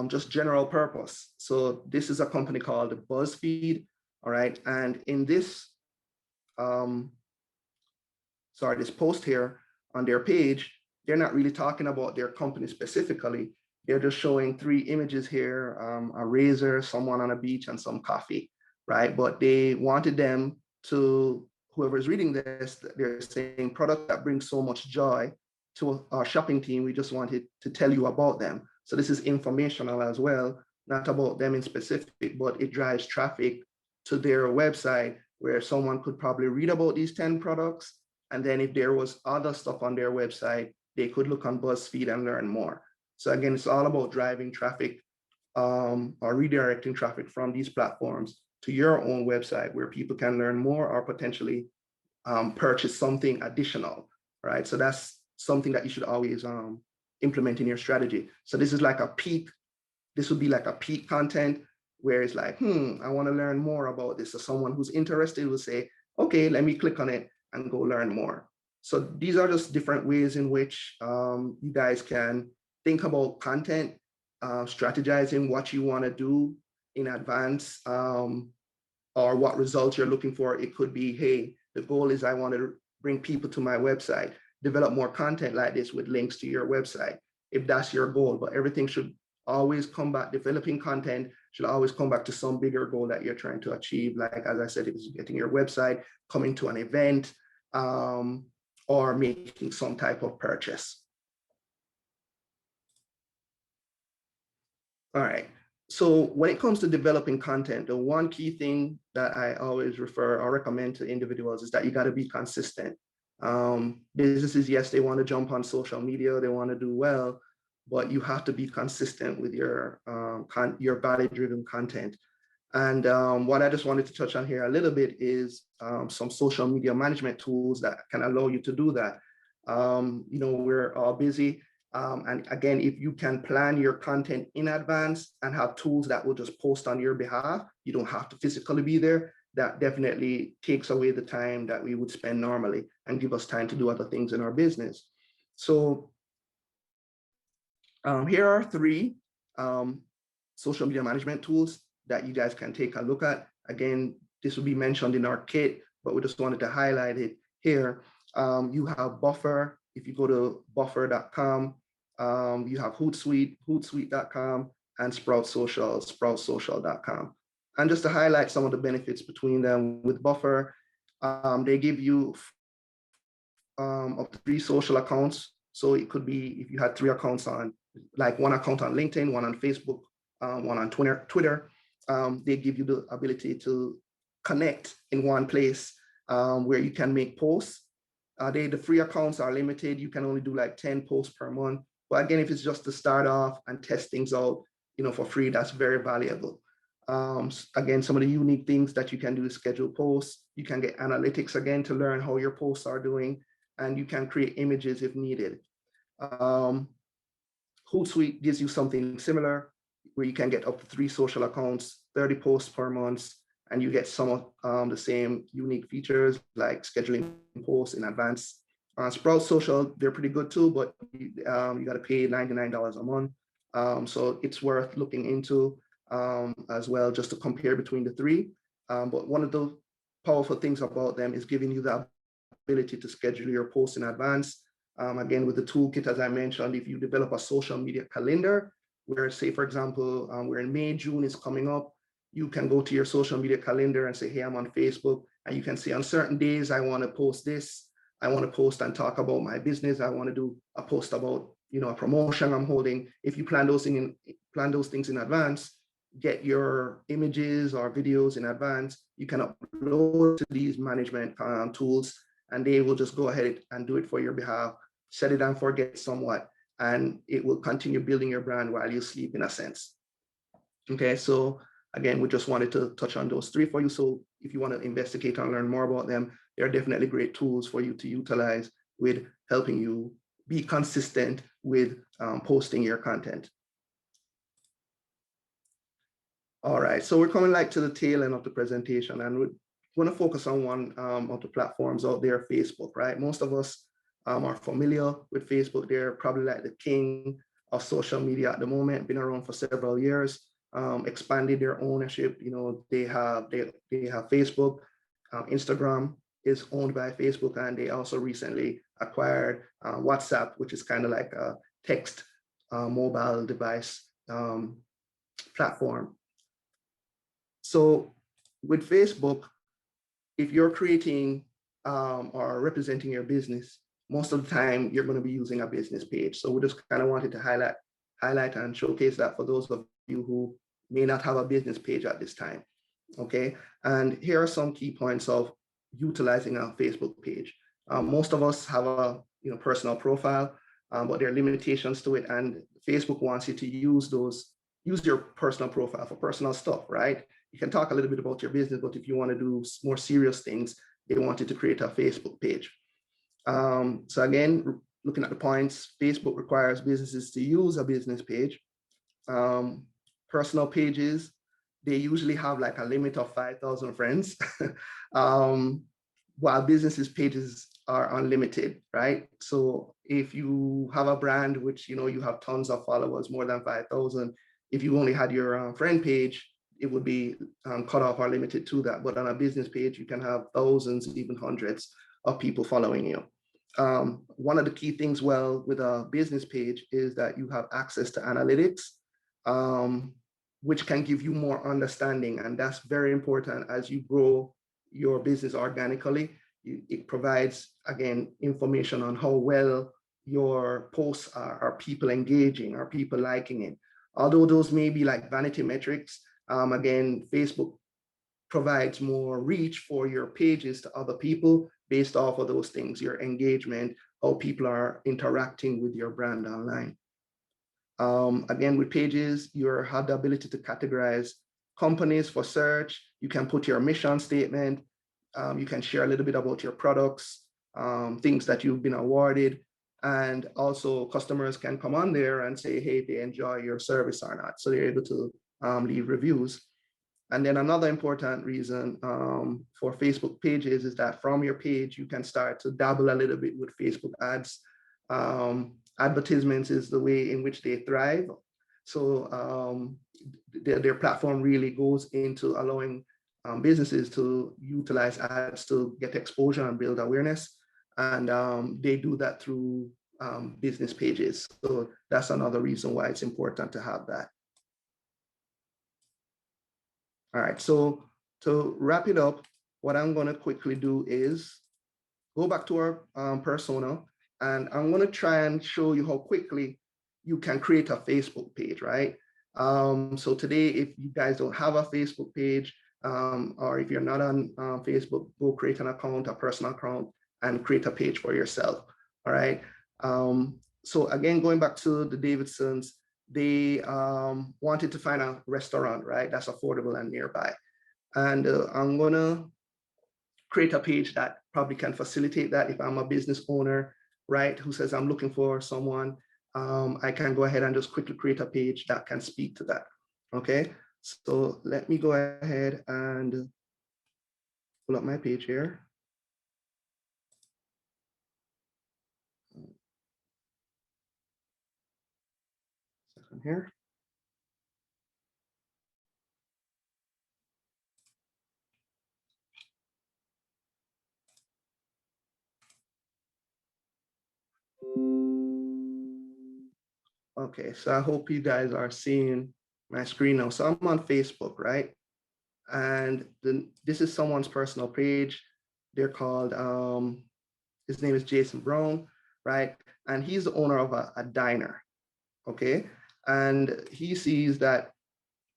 just general purpose. So this is a company called Buzzfeed, all right, and in this, this post here on their page, they're not really talking about their company specifically. They're just showing 3 images here, a razor, someone on a beach, and some coffee, right? But they wanted them to, whoever's reading this, they're saying, product that brings so much joy to our shopping team, we just wanted to tell you about them. So this is informational as well, not about them in specific, but it drives traffic to their website where someone could probably read about these 10 products. And then if there was other stuff on their website, they could look on BuzzFeed and learn more. So again, it's all about driving traffic or redirecting traffic from these platforms to your own website where people can learn more or potentially purchase something additional, right? So that's something that you should always implement in your strategy. So this is like a peak, this would be like a peak content where it's like, I want to learn more about this. So someone who's interested will say, okay, let me click on it and go learn more. So these are just different ways in which you guys can think about content, strategizing what you want to do in advance, or what results you're looking for. It could be, hey, the goal is I want to bring people to my website, develop more content like this with links to your website, if that's your goal. But everything should always come back, developing content should always come back to some bigger goal that you're trying to achieve. Like, as I said, if it's getting your website, coming to an event, or making some type of purchase. All right. So when it comes to developing content, the one key thing that I always refer or recommend to individuals is that you got to be consistent. Businesses, yes, they want to jump on social media, they want to do well, but you have to be consistent with your value-driven content. And what I just wanted to touch on here a little bit is some social media management tools that can allow you to do that. We're all busy. And again, if you can plan your content in advance and have tools that will just post on your behalf, you don't have to physically be there. That definitely takes away the time that we would spend normally and give us time to do other things in our business. So here are three social media management tools that you guys can take a look at. Again, this will be mentioned in our kit, but we just wanted to highlight it here. You have Buffer. If you go to buffer.com, you have Hootsuite, hootsuite.com, and Sprout Social, sproutsocial.com. And just to highlight some of the benefits between them, with Buffer, they give you up to 3 social accounts. So it could be if you had 3 accounts on, like 1 account on LinkedIn, 1 on Facebook, 1 on Twitter, they give you the ability to connect in one place where you can make posts. The free accounts are limited. You can only do like 10 posts per month. But again, if it's just to start off and test things out, for free, that's very valuable. Again, some of the unique things that you can do is schedule posts. You can get analytics again to learn how your posts are doing, and you can create images if needed. Hootsuite gives you something similar where you can get up to 3 social accounts, 30 posts per month, and you get some of the same unique features like scheduling posts in advance. Sprout Social, they're pretty good too, but you got to pay $99 a month. So it's worth looking into as well, just to compare between the 3. But one of the powerful things about them is giving you the ability to schedule your posts in advance. Again, with the toolkit, as I mentioned, if you develop a social media calendar, where say, for example, we're in May, June is coming up, you can go to your social media calendar and say, hey, I'm on Facebook, and you can say on certain days, I want to post this. I want to post and talk about my business. I want to do a post about, a promotion I'm holding. If you plan those things in advance, get your images or videos in advance, you can upload to these management tools, and they will just go ahead and do it for your behalf, set it and forget somewhat, and it will continue building your brand while you sleep, in a sense. Okay, so again, we just wanted to touch on those 3 for you. So if you want to investigate and learn more about them, they're definitely great tools for you to utilize with helping you be consistent with posting your content. All right, so we're coming to the tail end of the presentation, and we're going to focus on one of the platforms out there, Facebook, right? Most of us are familiar with Facebook. They're probably like the king of social media at the moment, been around for several years, expanded their ownership. They have Facebook, Instagram is owned by Facebook, and they also recently acquired WhatsApp, which is kind of like a text mobile device platform. So with Facebook, if you're creating or representing your business, most of the time you're going to be using a business page. So we just kind of wanted to highlight and showcase that for those of you who may not have a business page at this time. Okay, and here are some key points of utilizing a Facebook page. Most of us have a personal profile, but there are limitations to it, and Facebook wants you to use your personal profile for personal stuff, right? You can talk a little bit about your business, but if you want to do more serious things, they want you to create a Facebook page. So again, looking at the points, Facebook requires businesses to use a business page. Personal pages, they usually have like a limit of 5,000 friends, while businesses pages are unlimited, right? So if you have a brand which you have tons of followers, more than 5,000, if you only had your friend page, it would be cut off or limited to that. But on a business page, you can have thousands, even hundreds of people following you. One of the key things with a business page is that you have access to analytics, which can give you more understanding. And that's very important as you grow your business organically. It provides, again, information on how well your posts are people engaging, are people liking it? Although those may be like vanity metrics, again, Facebook provides more reach for your pages to other people based off of those things, your engagement, how people are interacting with your brand online. Again, with pages, you have the ability to categorize companies for search. You can put your mission statement. You can share a little bit about your products, things that you've been awarded. And also customers can come on there and say, hey, they enjoy your service or not. So they're able to leave reviews. And then another important reason for Facebook pages is that from your page, you can start to dabble a little bit with Facebook ads. Advertisements is the way in which they thrive. So their platform really goes into allowing businesses to utilize ads to get exposure and build awareness. And they do that through business pages. So that's another reason why it's important to have that. All right, so to wrap it up, what I'm going to quickly do is go back to our persona, and I'm going to try and show you how quickly you can create a Facebook page, right? So today, if you guys don't have a Facebook page, or if you're not on Facebook, go create an account, a personal account, and create a page for yourself, all right? So again, going back to the Davidsons, they wanted to find a restaurant, right? That's affordable and nearby. And I'm gonna create a page that probably can facilitate that. If I'm a business owner, right, who says I'm looking for someone, I can go ahead and just quickly create a page that can speak to that, okay? So let me go ahead and pull up my page here. Second here. Okay, so I hope you guys are seeing my screen now. So I'm on Facebook, right? And this is someone's personal page. They're called, his name is Jason Brown, right? And he's the owner of a diner, okay? And he sees that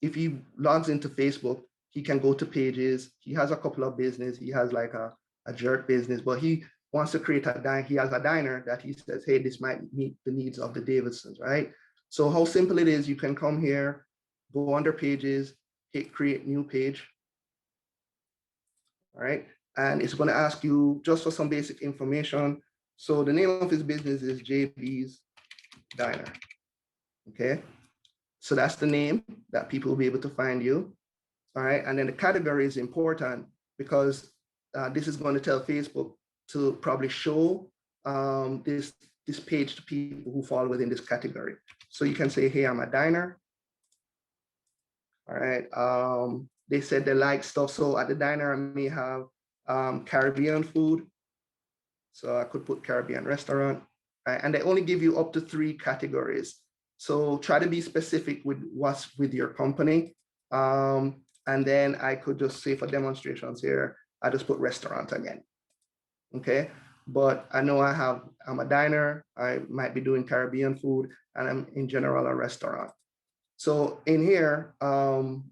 if he logs into Facebook, he can go to pages. He has a couple of business. He has like a jerk business, but he wants to create a diner. He has a diner that he says, hey, this might meet the needs of the Davidsons, right? So how simple it is, you can come here, go under pages, hit create new page, all right? And it's going to ask you just for some basic information. So the name of his business is JB's Diner, okay? So that's the name that people will be able to find you. All right, and then the category is important because this is going to tell Facebook to probably show this page to people who fall within this category. So you can say, hey, I'm a diner. All right, they said they like stuff. So at the diner, I may have Caribbean food. So I could put Caribbean restaurant, right? And they only give you up to 3 categories. So try to be specific with what's with your company. And then I could just say for demonstrations here, I just put restaurant again, okay? But I know I'm a diner, I might be doing Caribbean food, and I'm in general a restaurant. So in here,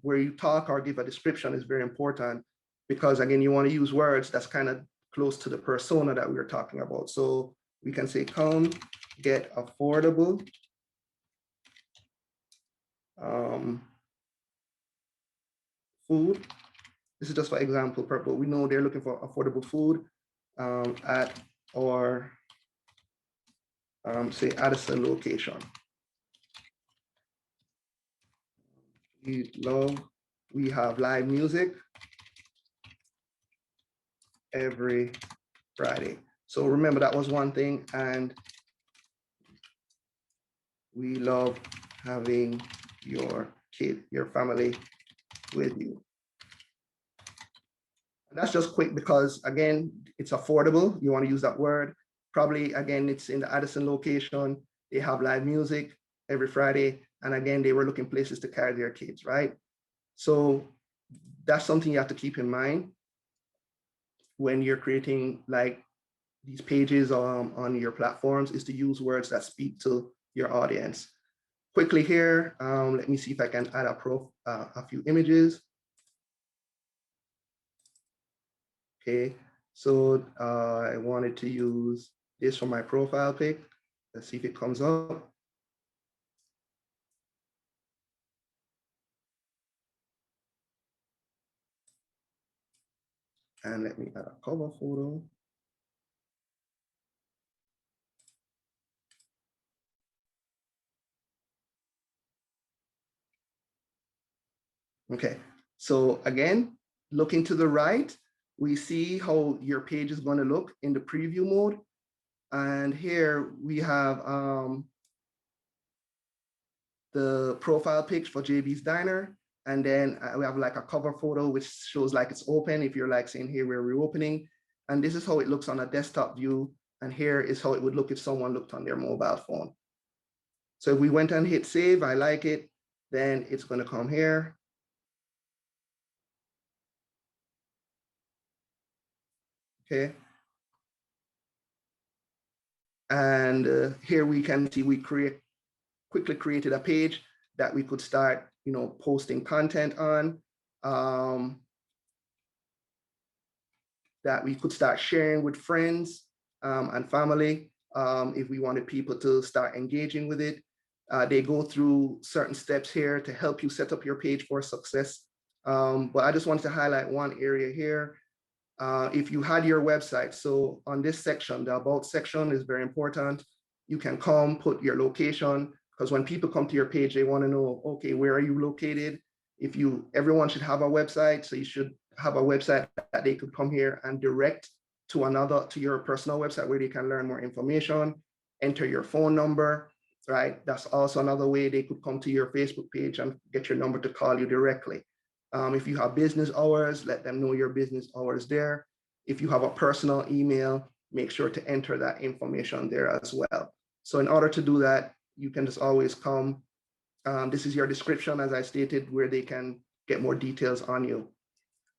where you talk or give a description is very important because again, you want to use words that's kind of close to the persona that we were talking about. So we can say, come get affordable food. This is just for example purpose. We know they're looking for affordable food at our say Addison location. We have live music every Friday. So remember that was one thing, and we love having your family with you. And that's just quick because again, it's affordable. You want to use that word. Probably again, it's in the Addison location. They have live music every Friday. And again, they were looking places to carry their kids, right? So that's something you have to keep in mind when you're creating like these pages on your platforms, is to use words that speak to your audience. quickly here, let me see if I can add a few images. Okay, so I wanted to use this for my profile pic. Let's see if it comes up. And let me add a cover photo. Okay, so again, looking to the right, we see how your page is going to look in the preview mode. And here we have the profile pics for JB's Diner. And then we have like a cover photo, which shows like it's open. If you're like saying here, we're reopening. And this is how it looks on a desktop view. And here is how it would look if someone looked on their mobile phone. So if we went and hit save, I like it, then it's going to come here. Okay. And here we can see we quickly created a page that we could start, posting content on, that we could start sharing with friends and family if we wanted people to start engaging with it. They go through certain steps here to help you set up your page for success. But I just wanted to highlight one area here. If you had your website, so on this section, the About section is very important. You can come, put your location, because when people come to your page, they want to know, okay, where are you located? Everyone should have a website, so you should have a website that they could come here and direct to your personal website where they can learn more information, enter your phone number, right? That's also another way they could come to your Facebook page and get your number to call you directly. If you have business hours, let them know your business hours there. If you have a personal email, make sure to enter that information there as well. So in order to do that, you can just always come. This is your description, as I stated, where they can get more details on you.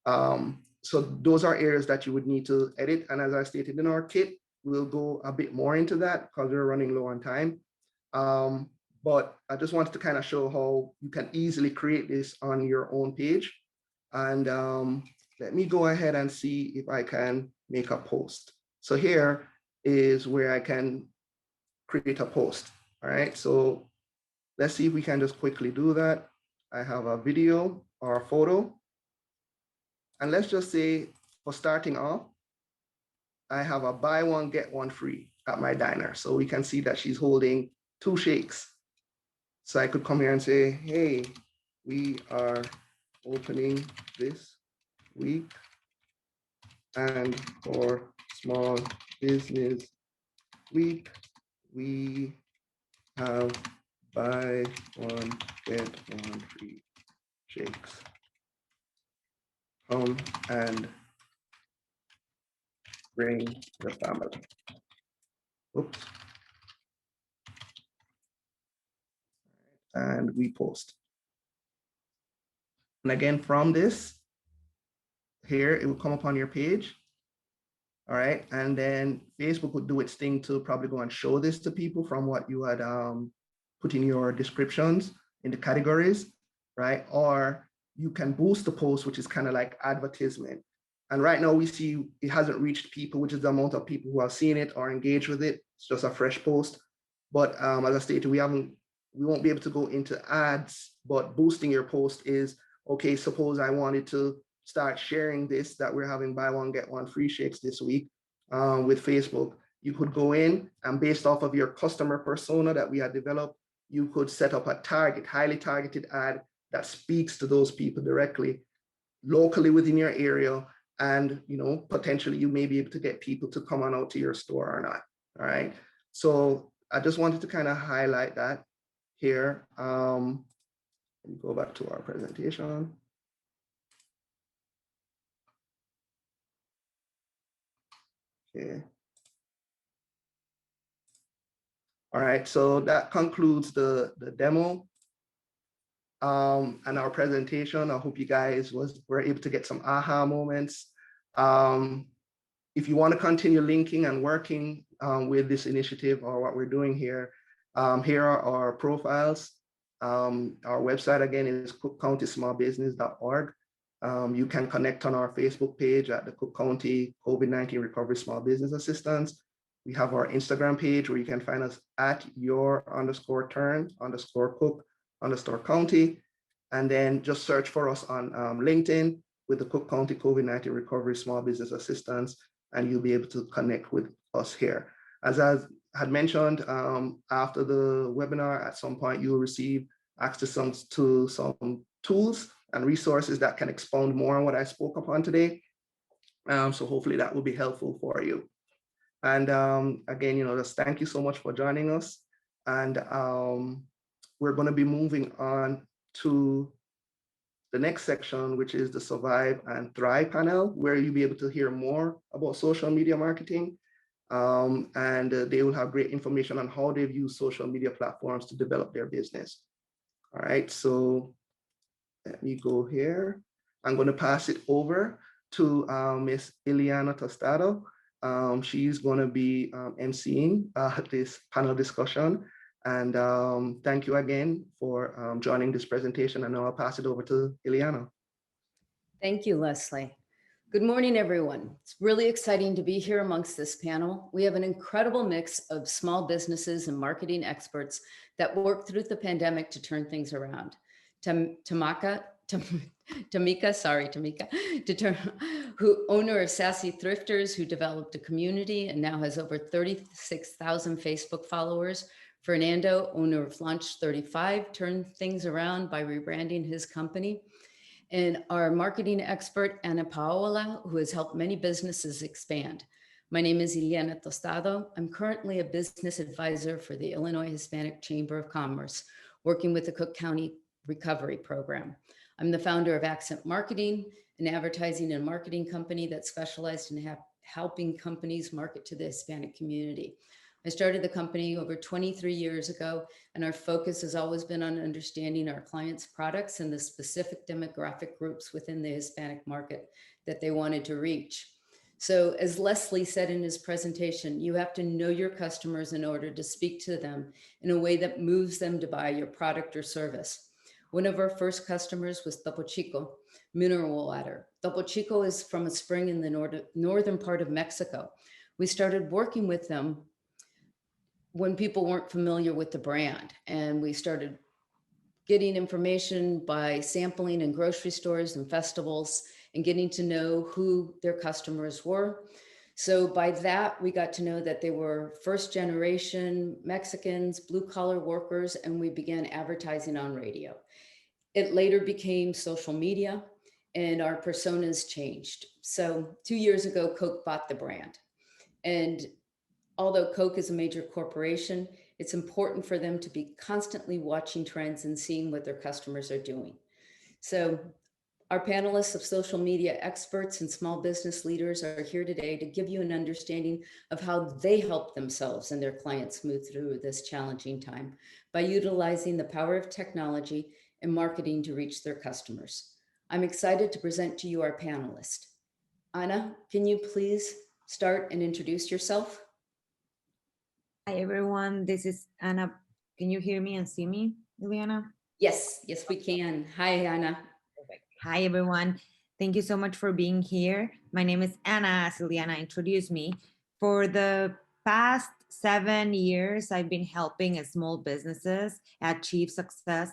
So those are areas that you would need to edit. And as I stated in our kit, we'll go a bit more into that because we're running low on time. But I just wanted to kind of show how you can easily create this on your own page. And let me go ahead and see if I can make a post. So here is where I can create a post. All right, so let's see if we can just quickly do that. I have a video or a photo. And let's just say for starting off, I have a buy one, get one free at my diner. So we can see that she's holding 2 shakes. So I could come here and say, hey, we are opening this week. And for Small Business Week, we have buy one, get one free shakes. Come and bring the family. Oops. And we post. And again, from this, here, it will come up on your page. All right. And then Facebook would do its thing to probably go and show this to people from what you had put in your descriptions in the categories, right? Or you can boost the post, which is kind of like advertisement. And right now we see it hasn't reached people, which is the amount of people who have seen it or engaged with it. It's just a fresh post. But as I stated, we won't be able to go into ads, but boosting your post is, okay, suppose I wanted to start sharing this, that we're having buy one, get one free shakes this week with Facebook. You could go in and based off of your customer persona that we had developed, you could set up a highly targeted ad that speaks to those people directly, locally within your area. And, potentially you may be able to get people to come on out to your store or not. All right. So I just wanted to kind of highlight that here. Let me go back to our presentation. Okay. All right, so that concludes the demo and our presentation. I hope you guys were able to get some aha moments. If you want to continue linking and working with this initiative or what we're doing here, here are our profiles. Our website again is cookcountysmallbusiness.org. You can connect on our Facebook page at the Cook County COVID-19 Recovery Small Business Assistance. We have our Instagram page where you can find us at your_turn_cook_county. And then just search for us on LinkedIn with the Cook County COVID-19 Recovery Small Business Assistance, and you'll be able to connect with us here. As I had mentioned, after the webinar, at some point you will receive access to some tools and resources that can expound more on what I spoke upon today. So hopefully that will be helpful for you. And again, just thank you so much for joining us. And we're going to be moving on to the next section, which is the Survive and Thrive panel, where you'll be able to hear more about social media marketing. And they will have great information on how they've used social media platforms to develop their business. All right, so let me go here. I'm going to pass it over to Miss Ileana Tostado. She's going to be emceeing this panel discussion. And thank you again for joining this presentation. And now I'll pass it over to Ileana. Thank you, Leslie. Good morning, everyone. It's really exciting to be here amongst this panel. We have an incredible mix of small businesses and marketing experts that worked through the pandemic to turn things around. Tamika, who owner of Sassy Thrifters, who developed a community and now has over 36,000 Facebook followers. Fernando, owner of Launch 35, turned things around by rebranding his company. And our marketing expert, Ana Paola, who has helped many businesses expand. My name is Ileana Tostado. I'm currently a business advisor for the Illinois Hispanic Chamber of Commerce, working with the Cook County Recovery Program. I'm the founder of Accent Marketing, an advertising and marketing company that specialized in helping companies market to the Hispanic community. I started the company over 23 years ago, and our focus has always been on understanding our clients' products and the specific demographic groups within the Hispanic market that they wanted to reach. So as Leslie said in his presentation, you have to know your customers in order to speak to them in a way that moves them to buy your product or service. One of our first customers was Topo Chico mineral water. Topo Chico is from a spring in the northern part of Mexico. We started working with them when people weren't familiar with the brand, and we started getting information by sampling in grocery stores and festivals and getting to know who their customers were. So by that, we got to know that they were first generation Mexicans, blue collar workers, and we began advertising on radio. It later became social media, and our personas changed. So 2 years ago, Coke bought the brand. And although Coke is a major corporation, it's important for them to be constantly watching trends and seeing what their customers are doing. So our panelists of social media experts and small business leaders are here today to give you an understanding of how they help themselves and their clients move through this challenging time by utilizing the power of technology and marketing to reach their customers. I'm excited to present to you our panelists. Ana, can you please start and introduce yourself? Hi, everyone. This is Anna. Can you hear me and see me, Ileana? Yes, we can. Hi, Anna. Perfect. Hi, everyone. Thank you so much for being here. My name is Anna, as Ileana introduced me. For the past 7 years, I've been helping small businesses achieve success.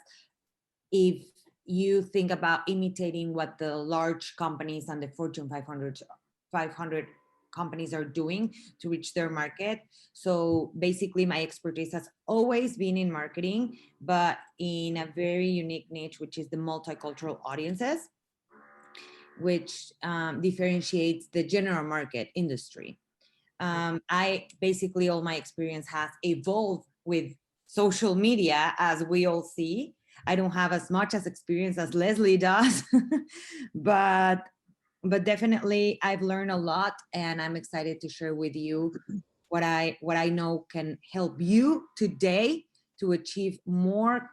If you think about imitating what the large companies and the Fortune 500 companies are doing to reach their market. So basically my expertise has always been in marketing, but in a very unique niche, which is the multicultural audiences, which differentiates the general market industry. I basically, all my experience has evolved with social media, as we all see. I don't have as much as experience as Leslie does, but definitely I've learned a lot, and I'm excited to share with you what I know can help you today to achieve more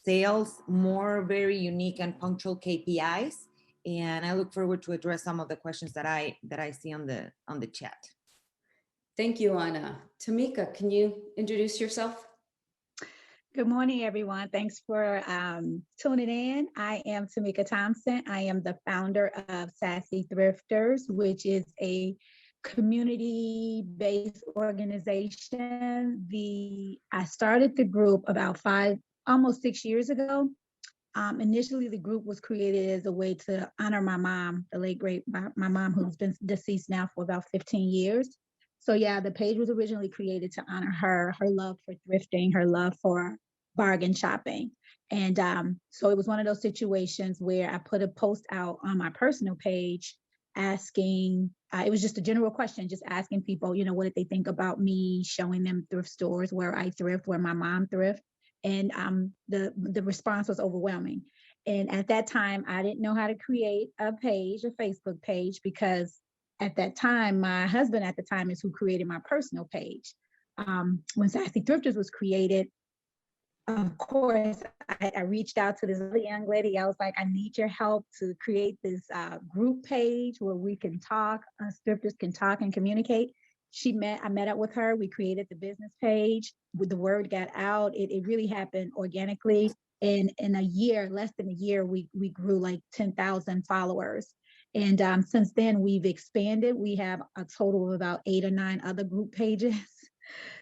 sales, more very unique and punctual KPIs. And I look forward to address some of the questions that I see on the chat. Thank you, Ana. Tamika, can you introduce yourself? Good morning, everyone. Thanks for tuning in. I am Tamika Thompson. I am the founder of Sassy Thrifters, which is a community-based organization. I started the group about almost 6 years ago. Initially, the group was created as a way to honor my mom, the late great my mom, who's been deceased now for about 15 years. So yeah, the page was originally created to honor her love for thrifting, her love for bargain shopping. And so it was one of those situations where I put a post out on my personal page asking, it was just a general question, just asking people, what did they think about me, showing them thrift stores where I thrift, where my mom thrift. And the response was overwhelming. And at that time, I didn't know how to create a Facebook page, because at that time, my husband at the time is who created my personal page. When Sassy Thrifters was created, of course, I reached out to this other young lady. I was like, I need your help to create this group page where we can talk, us thrifters can talk and communicate. I met up with her. We created the business page. The word got out. It really happened organically. And in a year, less than a year, we grew like 10,000 followers. And since then, we've expanded. We have a total of about 8 or 9 other group pages.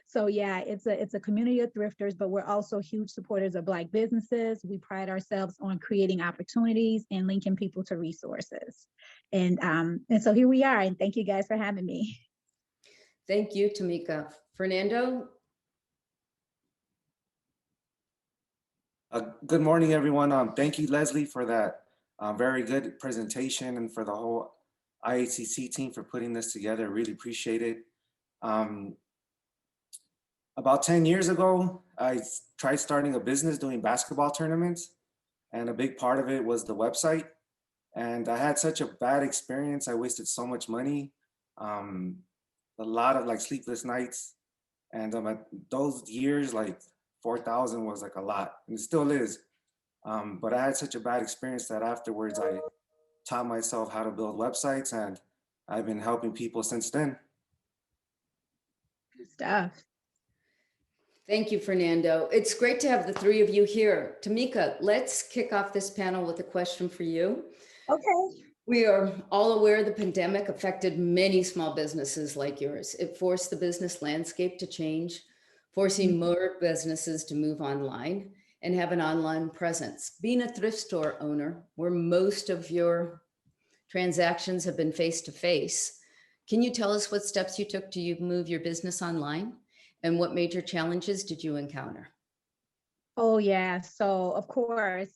So yeah, it's a community of thrifters, but we're also huge supporters of Black businesses. We pride ourselves on creating opportunities and linking people to resources. And so here we are. And thank you guys for having me. Thank you, Tamika. Fernando? Good morning, everyone. Thank you, Leslie, for that very good presentation, and for the whole IHCC team for putting this together. Really appreciate it. About 10 years ago, I tried starting a business doing basketball tournaments, and a big part of it was the website. And I had such a bad experience. I wasted so much money, a lot of like sleepless nights. And at those years, like 4,000 was like a lot, and it still is. But I had such a bad experience that afterwards I taught myself how to build websites, and I've been helping people since then. Good stuff. Thank you, Fernando. It's great to have the three of you here. Tamika, let's kick off this panel with a question for you. Okay. We are all aware the pandemic affected many small businesses like yours. It forced the business landscape to change, forcing more businesses to move online and have an online presence. Being a thrift store owner, where most of your transactions have been face-to-face, can you tell us what steps you took to move your business online? And what major challenges did you encounter? Oh yeah. So of course,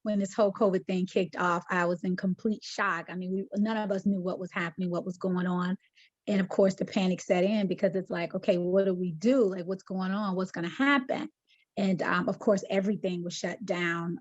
when this whole COVID thing kicked off, I was in complete shock. I mean, none of us knew what was happening, what was going on. And of course, the panic set in, because it's like, okay, what do we do? Like, what's going on? What's going to happen? And of course, everything was shut down.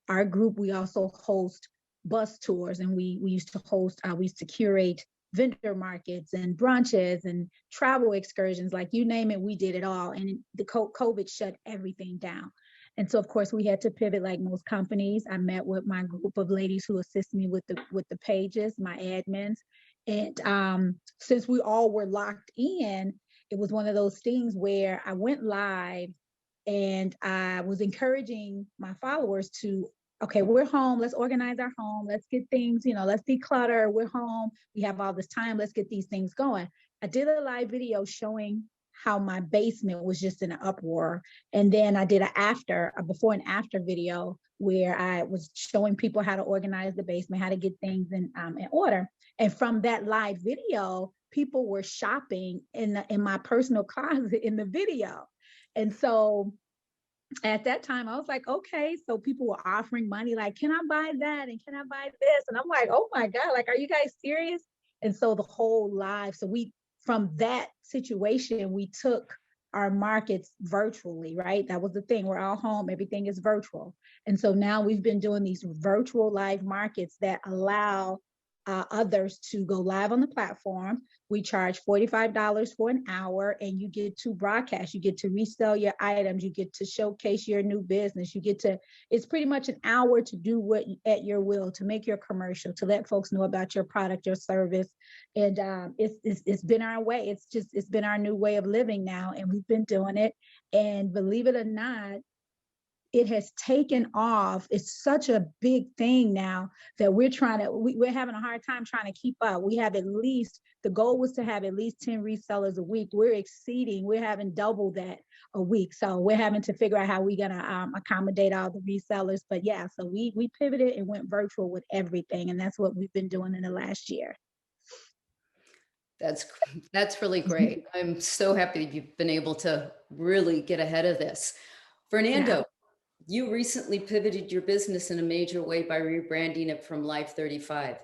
Our group, we also host bus tours, and we used to curate vendor markets and brunches and travel excursions, like you name it, we did it all. And the COVID shut everything down. And so of course we had to pivot like most companies. I met with my group of ladies who assist me with the pages, my admins. And since we all were locked in, it was one of those things where I went live and I was encouraging my followers to, okay, we're home. Let's organize our home. Let's get things, let's declutter. We're home. We have all this time. Let's get these things going. I did a live video showing how my basement was just in an uproar. And then I did a before and after video where I was showing people how to organize the basement, how to get things in order. And from that live video, people were shopping in my personal closet in the video. And so at that time, I was like, okay, so people were offering money, like, can I buy that? And can I buy this? And I'm like, oh my God, like, are you guys serious? And so the whole live, from that situation, we took our markets virtually, right? That was the thing. We're all home, everything is virtual. And so now we've been doing these virtual live markets that allow others to go live on the platform. We charge $45 for an hour, and you get to broadcast. You get to resell your items. You get to showcase your new business. You get to, it's pretty much an hour to do what at your will, to make your commercial, to let folks know about your product, your service. And it's been our way. It's been our new way of living now, and we've been doing it. And believe it or not, it has taken off. It's such a big thing now that we're having a hard time trying to keep up. We have at least, the goal was to have at least 10 resellers a week. We're having double that a week. So we're having to figure out how we're gonna accommodate all the resellers. But yeah, so we pivoted and went virtual with everything. And that's what we've been doing in the last year. That's really great. I'm so happy that you've been able to really get ahead of this. Fernando, you recently pivoted your business in a major way by rebranding it from Life 35.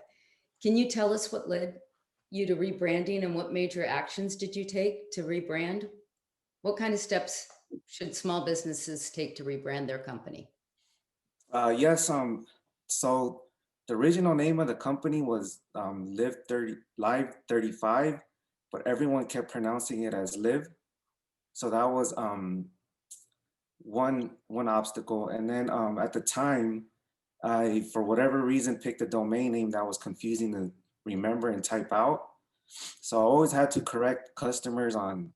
Can you tell us what led you to rebranding, and what major actions did you take to rebrand? What kind of steps should small businesses take to rebrand their company? Yes. So the original name of the company was Live 35, but everyone kept pronouncing it as Live. So that was one obstacle. And then at the time, I, for whatever reason, picked a domain name that was confusing to remember and type out. So I always had to correct customers on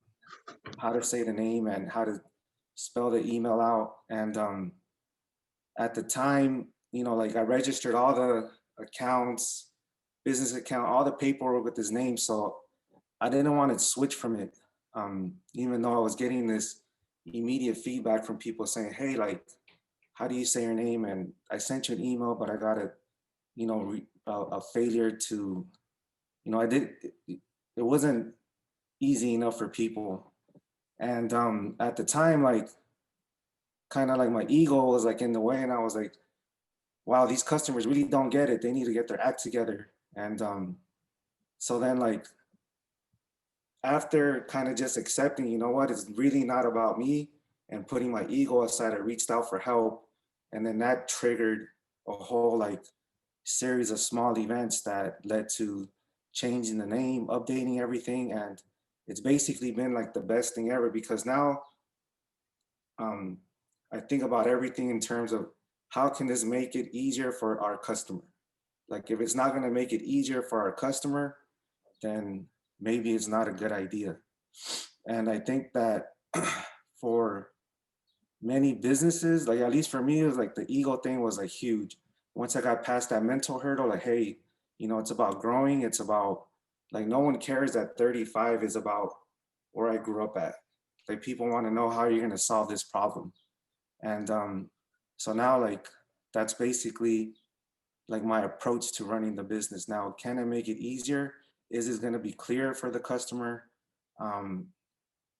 how to say the name and how to spell the email out. And at the time, you know, like I registered all the accounts, business account, all the paperwork with his name. So I didn't want to switch from it, even though I was getting this immediate feedback from people saying, hey, like, how do you say your name? And I sent you an email, but I got a, you know, a failure to, you know, it wasn't easy enough for people. And at the time, like, kind of like my ego was like in the way, and I was like, wow, these customers really don't get it. They need to get their act together. And so then, like, after kind of just accepting, you know what, it's really not about me, and putting my ego aside, I reached out for help. And then that triggered a whole like series of small events that led to changing the name, updating everything. And it's basically been like the best thing ever, because now I think about everything in terms of how can this make it easier for our customer? Like if it's not gonna make it easier for our customer, then maybe it's not a good idea. And I think that for many businesses, like at least for me, it was like the ego thing was like huge. Once I got past that mental hurdle, like, hey, you know, it's about growing. It's about like, no one cares that 35 is about where I grew up at. Like people want to know how you're going to solve this problem. And so now like, that's basically like my approach to running the business. Now, can I make it easier? Is this going to be clear for the customer?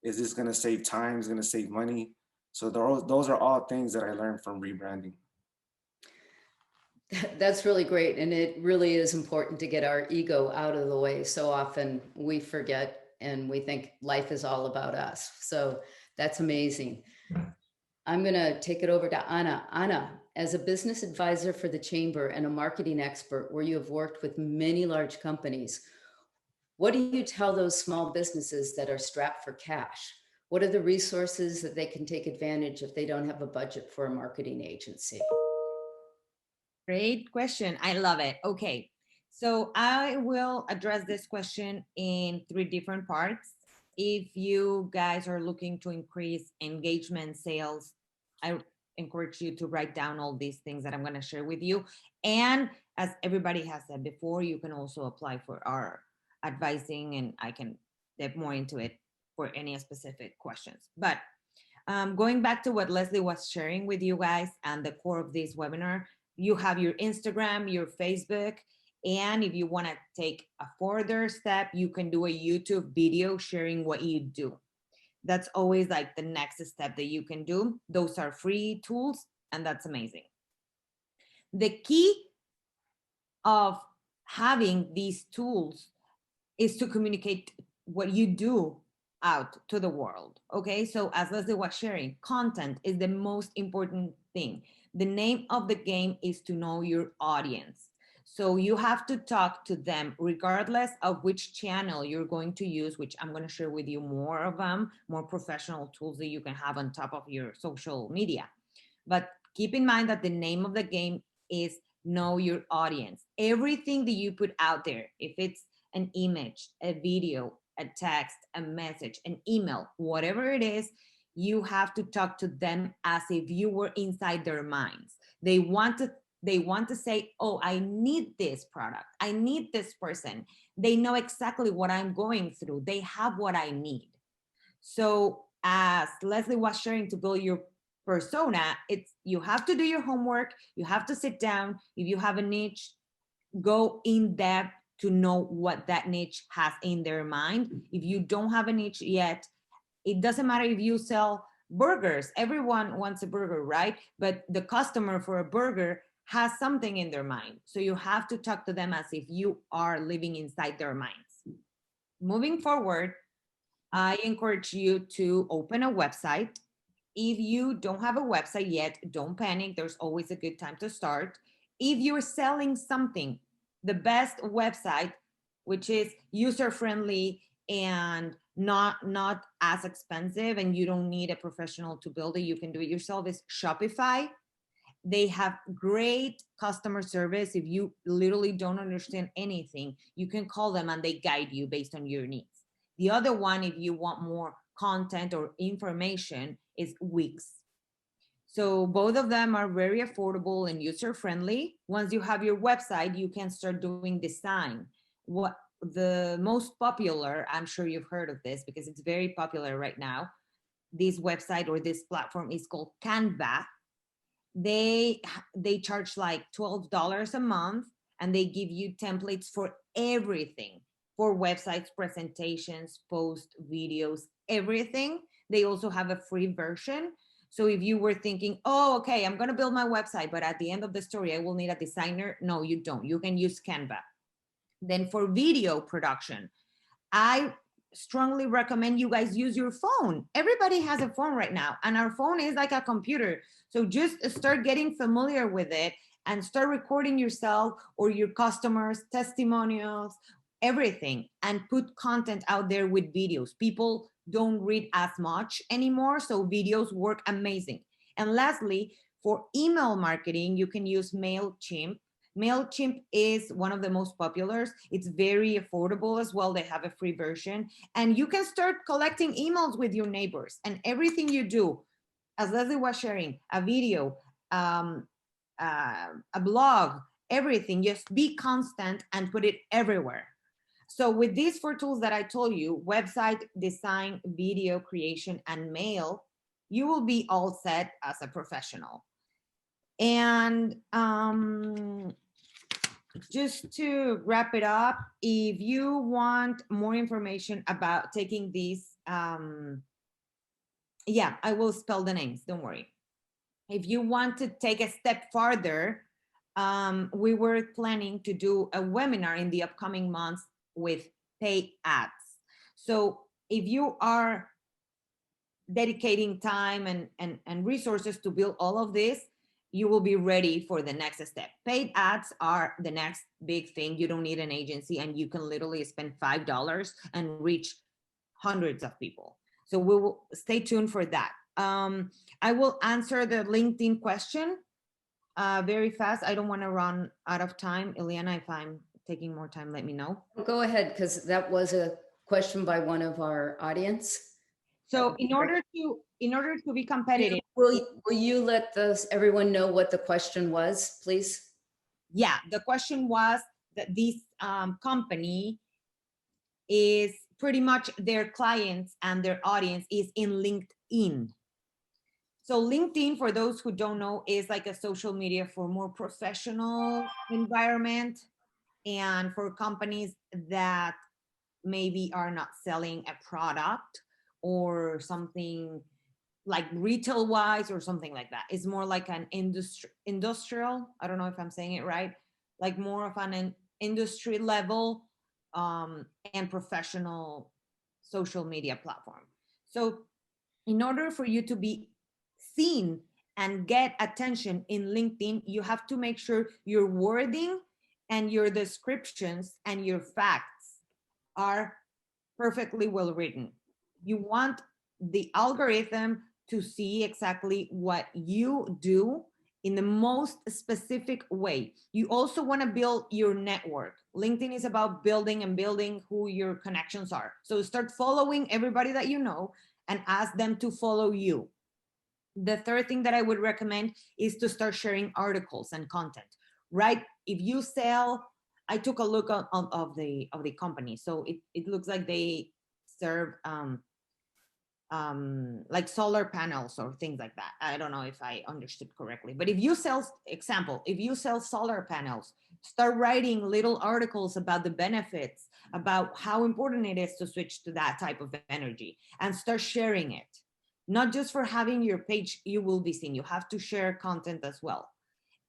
Is this going to save time? Is it going to save money? So those are all things that I learned from rebranding. That's really great. And it really is important to get our ego out of the way. So often we forget and we think life is all about us. So that's amazing. I'm going to take it over to Anna. Anna, as a business advisor for the Chamber and a marketing expert where you have worked with many large companies, what do you tell those small businesses that are strapped for cash? What are the resources that they can take advantage if they don't have a budget for a marketing agency? Great question. I love it. Okay. So I will address this question in 3 different parts. If you guys are looking to increase engagement, sales, I encourage you to write down all these things that I'm going to share with you. And as everybody has said before, you can also apply for our advising, and I can dive more into it for any specific questions. But going back to what Leslie was sharing with you guys and the core of this webinar, you have your Instagram, your Facebook, and if you want to take a further step, you can do a YouTube video sharing what you do. That's always like the next step that you can do. Those are free tools, and that's amazing. The key of having these tools is to communicate what you do out to the world. Okay, so as Leslie was sharing, content is the most important thing. The name of the game is to know your audience. So you have to talk to them regardless of which channel you're going to use, which I'm going to share with you more of them, more professional tools that you can have on top of your social media. But keep in mind that the name of the game is know your audience. Everything that you put out there, if it's an image, a video, a text, a message, an email, whatever it is, you have to talk to them as if you were inside their minds. They want to say, oh, I need this product. I need this person. They know exactly what I'm going through. They have what I need. So as Leslie was sharing, to build your persona, it's, you have to do your homework. You have to sit down. If you have a niche, go in depth to know what that niche has in their mind. If you don't have a niche yet, it doesn't matter if you sell burgers. Everyone wants a burger, right? But the customer for a burger has something in their mind. So you have to talk to them as if you are living inside their minds. Moving forward, I encourage you to open a website. If you don't have a website yet, don't panic. There's always a good time to start. If you're selling something, the best website, which is user-friendly and not as expensive, and you don't need a professional to build it, you can do it yourself, is Shopify. They have great customer service. If you literally don't understand anything, you can call them and they guide you based on your needs. The other one, if you want more content or information, is Wix. So both of them are very affordable and user-friendly. Once you have your website, you can start doing design. What the most popular, I'm sure you've heard of this because it's very popular right now, this website or this platform is called Canva. They charge like $12 a month, and they give you templates for everything, for websites, presentations, posts, videos, everything. They also have a free version. So if you were thinking, oh, okay, I'm going to build my website, but at the end of the story, I will need a designer. No, you don't. You can use Canva. Then for video production, I strongly recommend you guys use your phone. Everybody has a phone right now, and our phone is like a computer. So just start getting familiar with it and start recording yourself or your customers, testimonials, everything, and put content out there with videos. People don't read as much anymore, so videos work amazing. And lastly, for email marketing, you can use MailChimp. MailChimp is one of the most popular. It's very affordable as well. They have a free version. And you can start collecting emails with your neighbors, and everything you do, as Leslie was sharing, a video, a blog, everything, just be constant and put it everywhere. So with these 4 tools that I told you, website, design, video creation, and mail, you will be all set as a professional. And just to wrap it up, if you want more information about taking these, yeah, I will spell the names, don't worry. If you want to take a step farther, we were planning to do a webinar in the upcoming months with paid ads. So if you are dedicating time and resources to build all of this, you will be ready for the next step. Paid ads are the next big thing. You don't need an agency, and you can literally spend $5 and reach hundreds of people. So we will stay tuned for that. I will answer the LinkedIn question very fast. I don't want to run out of time. Ileana, if I'm taking more time, let me know. Go ahead, because that was a question by one of our audience. So in order to be competitive, Will you let everyone know what the question was, please? Yeah, the question was that this company is pretty much their clients and their audience is in LinkedIn. So LinkedIn, for those who don't know, is like a social media for more professional environment and for companies that maybe are not selling a product or something like retail wise or something like that. It's more like an industrial, I don't know if I'm saying it right, like more of an industry level and professional social media platform. So in order for you to be seen and get attention in LinkedIn, you have to make sure your wording and your descriptions and your facts are perfectly well written. You want the algorithm to see exactly what you do in the most specific way. You also want to build your network. LinkedIn is about building and building who your connections are. So start following everybody that you know and ask them to follow you. The third thing that I would recommend is to start sharing articles and content, right? If you sell, I took a look of the company. So it looks like they serve like solar panels or things like that. I don't know if I understood correctly, but if you sell, example, if you sell solar panels, start writing little articles about the benefits, about how important it is to switch to that type of energy, and start sharing it. Not just for having your page, you will be seen. You have to share content as well.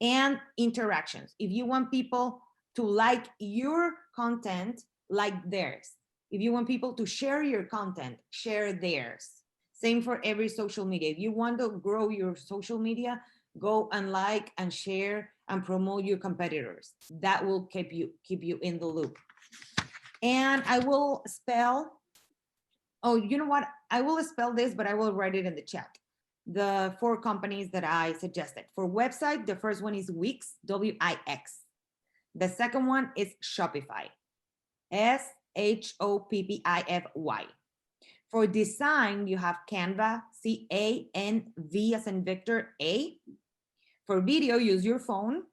And interactions. If you want people to like your content, like theirs. If you want people to share your content, share theirs. Same for every social media. If you want to grow your social media, go and like and share and promote your competitors. That will keep you in the loop. And I will spell, oh, you know what? I will spell this, but I will write it in the chat. The 4 companies that I suggested. For website, the first one is Wix, W-I-X. The second one is Shopify, S-H-O-P-P-I-F-Y. For design, you have Canva, C-A-N-V as in Victor, A. For video, use your phone.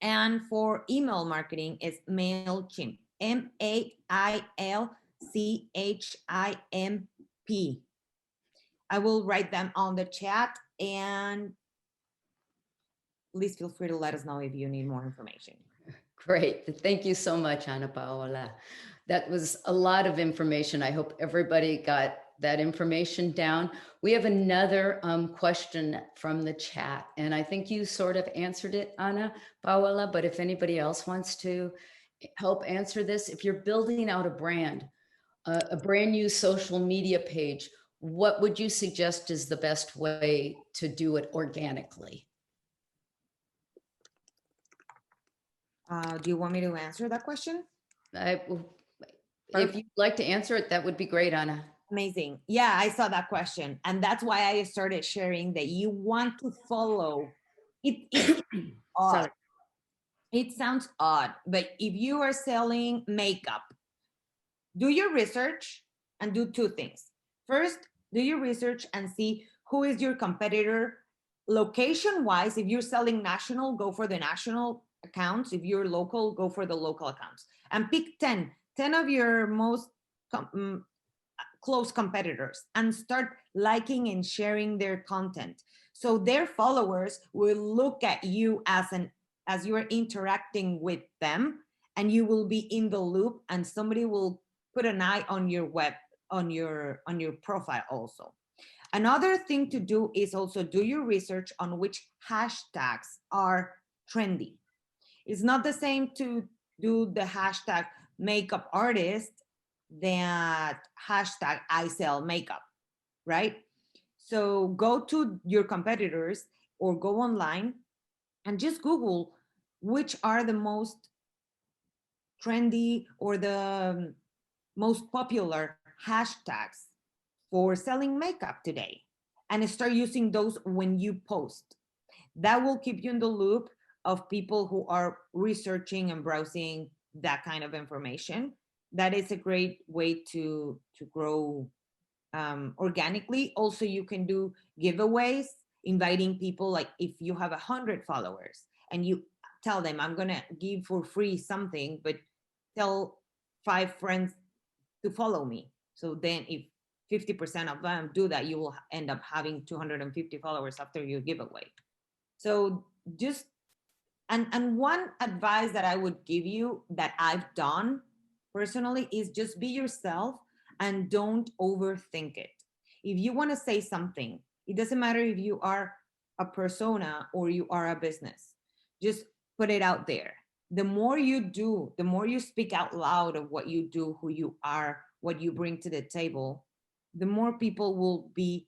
And for email marketing, it's MailChimp, M-A-I-L-C-H-I-M-P. I will write them on the chat, and please feel free to let us know if you need more information. Great. Thank you so much, Ana Paola. That was a lot of information. I hope everybody got that information down. We have another question from the chat, and I think you sort of answered it, Ana Paola, but if anybody else wants to help answer this, if you're building out a brand new social media page, what would you suggest is the best way to do it organically? Do you want me to answer that question? If you'd like to answer it, that would be great, Ana. Amazing. Yeah, I saw that question. And that's why I started sharing that you want to follow. It's odd. It sounds odd, but if you are selling makeup, do your research and do 2 things. First, do your research and see who is your competitor location-wise. If you're selling national, go for the national accounts. If you're local, go for the local accounts. And pick 10 of your most close competitors and start liking and sharing their content. So their followers will look at you as you are interacting with them, and you will be in the loop, and somebody will put an eye on your on your profile also. Another thing to do is also do your research on which hashtags are trendy. It's not the same to do the hashtag makeup artist than hashtag I sell makeup, right? So go to your competitors or go online and just Google which are the most trendy or the most popular hashtags for selling makeup today, and start using those when you post. That will keep you in the loop of people who are researching and browsing that kind of information. That is a great way to grow organically. Also, you can do giveaways, inviting people. Like if you have 100 followers and you tell them, I'm gonna give for free something, but tell 5 friends to follow me. So then if 50% of them do that, you will end up having 250 followers after your giveaway. So just, and one advice that I would give you that I've done personally is just be yourself and don't overthink it. If you want to say something, it doesn't matter if you are a persona or you are a business, just put it out there. The more you do, the more you speak out loud of what you do, who you are, what you bring to the table, the more people will be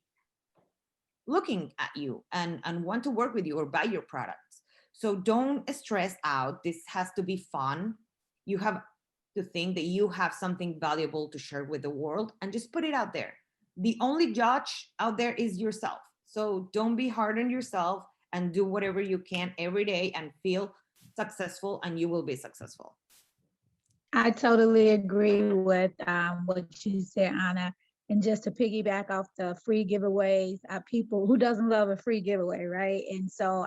looking at you and want to work with you or buy your products. So don't stress out. This has to be fun. You have to think that you have something valuable to share with the world and just put it out there. The only judge out there is yourself. So don't be hard on yourself and do whatever you can every day and feel successful, and you will be successful. I totally agree with what you said, Anna. And just to piggyback off the free giveaways, people who doesn't love a free giveaway, right? And so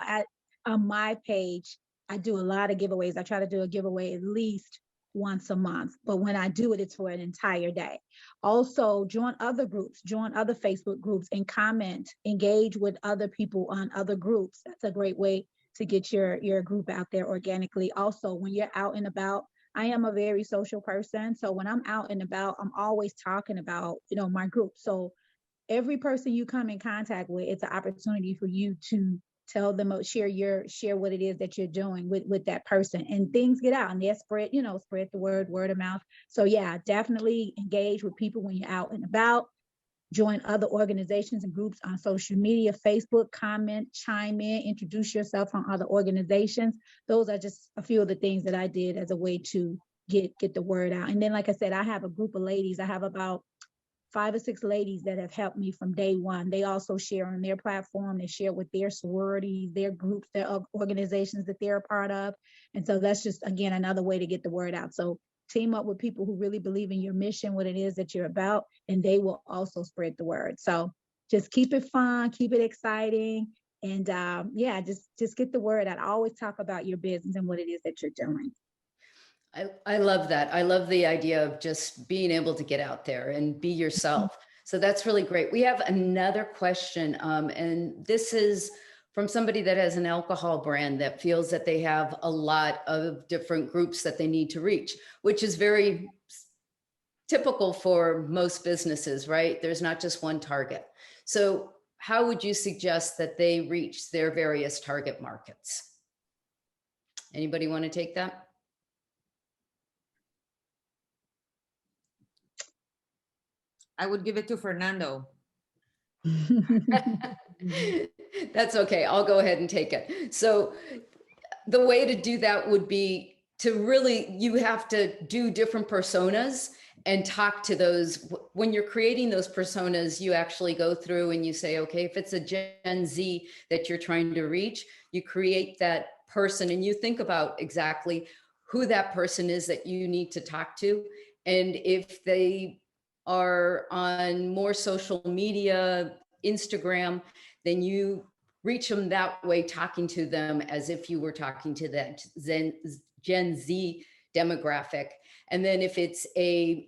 on my page, I do a lot of giveaways. I try to do a giveaway at least once a month, but when I do it, it's for an entire day. Also, join other groups, join other Facebook groups, and comment, engage with other people on other groups. That's a great way to get your group out there organically. Also, when you're out and about, I am a very social person. So when I'm out and about, I'm always talking about, my group. So every person you come in contact with, it's an opportunity for you to tell them, share what it is that you're doing with that person, and things get out and they'll spread the word of mouth. So yeah, definitely engage with people when you're out and about. Join other organizations and groups on social media, Facebook, comment, chime in, introduce yourself on other organizations. Those are just a few of the things that I did as a way to get the word out. And then, like I said, I have a group of ladies. I have about 5 or 6 ladies that have helped me from day one. They also share on their platform. They share with their sororities, their groups, their organizations that they're a part of. And so that's just, again, another way to get the word out. So team up with people who really believe in your mission, what it is that you're about, and they will also spread the word. So just keep it fun, keep it exciting, and just get the word out. I always talk about your business and what it is that you're doing. I love that. I love the idea of just being able to get out there and be yourself. So that's really great. We have another question, and this is from somebody that has an alcohol brand that feels that they have a lot of different groups that they need to reach, which is very typical for most businesses, right? There's not just one target. So how would you suggest that they reach their various target markets? Anybody want to take that? I would give it to Fernando. That's okay. I'll go ahead and take it. So the way to do that would be to really, you have to do different personas and talk to those. When you're creating those personas, you actually go through and you say, okay, if it's a Gen Z that you're trying to reach, you create that person and you think about exactly who that person is that you need to talk to. And if they are on more social media, Instagram, then you reach them that way, talking to them as if you were talking to that Gen Z demographic. And then if it's a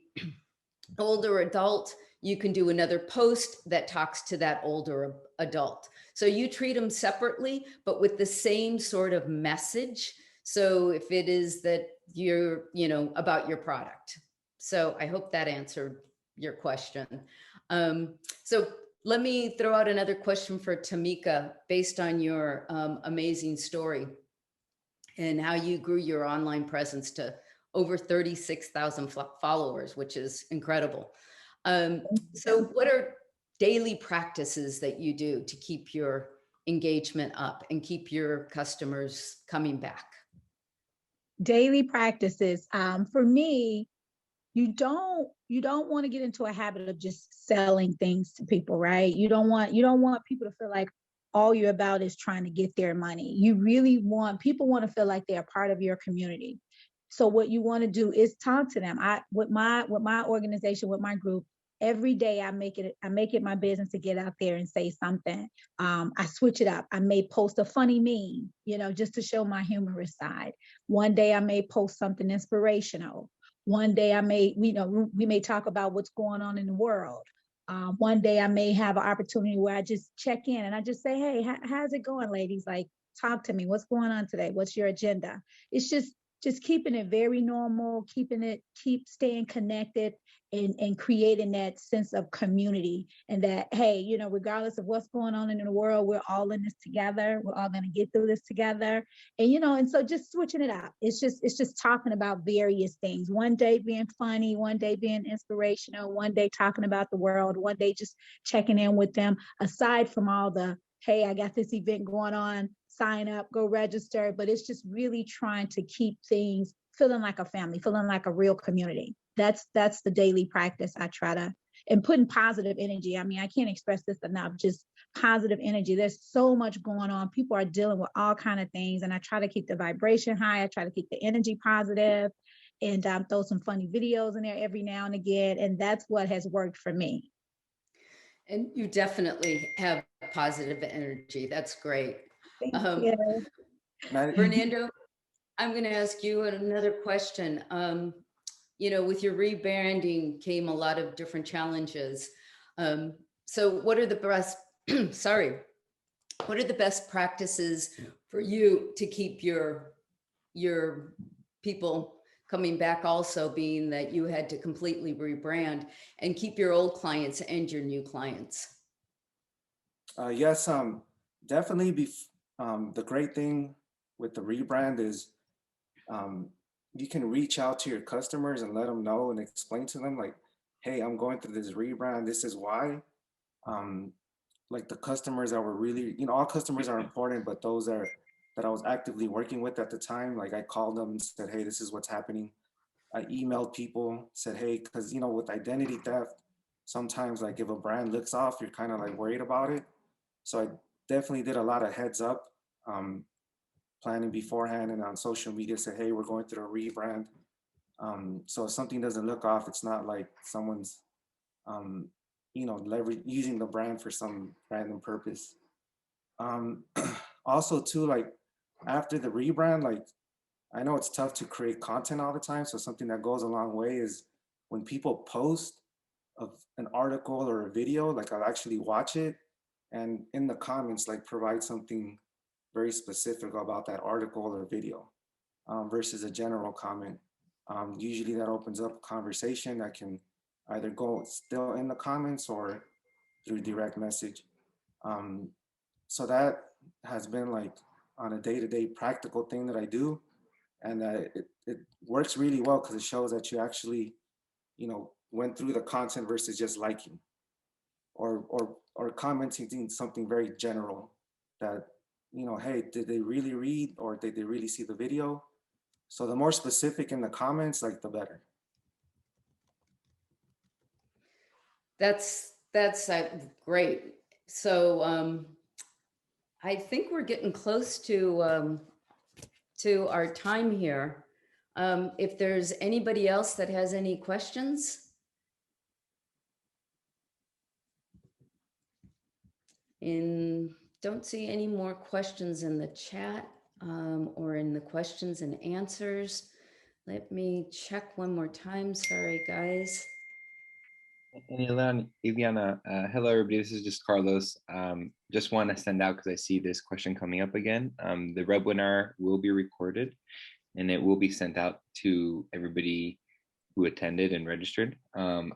older adult, you can do another post that talks to that older adult. So you treat them separately, but with the same sort of message. So if it is that you're, about your product. So I hope that answered your question. So let me throw out another question for Tamika based on your amazing story and how you grew your online presence to over 36,000 followers, which is incredible. So what are daily practices that you do to keep your engagement up and keep your customers coming back? Daily practices. For me, you don't want to get into a habit of just selling things to people, right? You don't want people to feel like all you're about is trying to get their money. You really want people to feel like they're a part of your community. So what you want to do is talk to them. With my organization, with my group, every day I make it my business to get out there and say something. I switch it up. I may post a funny meme, just to show my humorous side. One day I may post something inspirational. One day I may, we may talk about what's going on in the world. One day I may have an opportunity where I just check in and I just say, hey, how's it going, ladies? Like, talk to me. What's going on today? What's your agenda? It's just keeping it very normal, keep staying connected and creating that sense of community, and that, hey, regardless of what's going on in the world, we're all in this together. We're all going to get through this together. And so just switching it up. It's just talking about various things. One day being funny, one day being inspirational, one day talking about the world, one day just checking in with them, aside from all the hey, I got this event going on, sign up, go register. But it's just really trying to keep things feeling like a family, feeling like a real community. That's the daily practice I try to, and putting positive energy. I mean, I can't express this enough, just positive energy. There's so much going on. People are dealing with all kind of things. And I try to keep the vibration high. I try to keep the energy positive, and throw some funny videos in there every now and again. And that's what has worked for me. And you definitely have positive energy. That's great. Thank you. Fernando, I'm going to ask you another question. You know, with your rebranding came a lot of different challenges. So what are the best, sorry, what are the best practices for you to keep your people coming back, also being that you had to completely rebrand, and keep your old clients and your new clients? Yes, definitely. The great thing with the rebrand is you can reach out to your customers and let them know and explain to them like, hey, I'm going through this rebrand. This is why. Like the customers that were really, all customers are important, but those that I was actively working with at the time, like I called them and said, hey, this is what's happening. I emailed people, said, hey, because with identity theft, sometimes like if a brand looks off, you're kind of like worried about it. So I definitely did a lot of heads up planning beforehand, and on social media said, hey, we're going through a rebrand. So if something doesn't look off, it's not like someone's, using the brand for some random purpose. Also too, like after the rebrand, like I know it's tough to create content all the time. So something that goes a long way is when people post of an article or a video, like I'll actually watch it and in the comments, like provide something very specific about that article or video versus a general comment. Usually that opens up a conversation that can either go still in the comments or through direct message. So that has been like on a day-to-day practical thing that I do. And it works really well because it shows that you actually, went through the content versus just liking or commenting something very general that, hey, did they really read or did they really see the video? So the more specific in the comments, like the better. That's great. So I think we're getting close to our time here. If there's anybody else that has any questions. Don't see any more questions in the chat or in the questions and answers. Let me check one more time. Sorry, guys. And Ileana, hello everybody, this is just Carlos. Just want to send out, because I see this question coming up again. The webinar will be recorded and it will be sent out to everybody who attended and registered,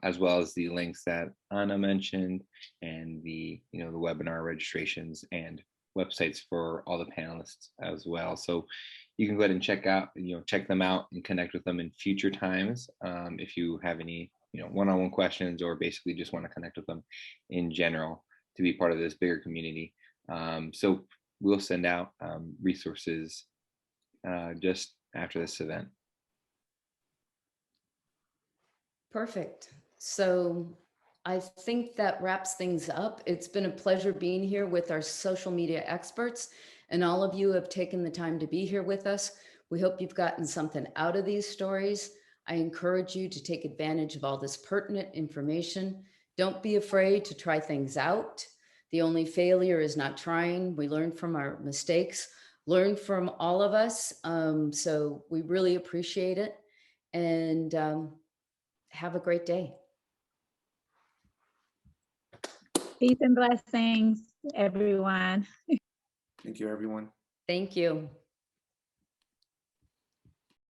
as well as the links that Anna mentioned and the webinar registrations and websites for all the panelists as well. So you can go ahead and check them out and connect with them in future times if you have any one-on-one questions, or basically just want to connect with them in general to be part of this bigger community. So we'll send out resources just after this event. Perfect. So I think that wraps things up. It's been a pleasure being here with our social media experts, and all of you have taken the time to be here with us. We hope you've gotten something out of these stories. I encourage you to take advantage of all this pertinent information. Don't be afraid to try things out. The only failure is not trying. We learn from our mistakes, learn from all of us. So we really appreciate it. And have a great day. Peace and blessings, everyone. Thank you, everyone. Thank you.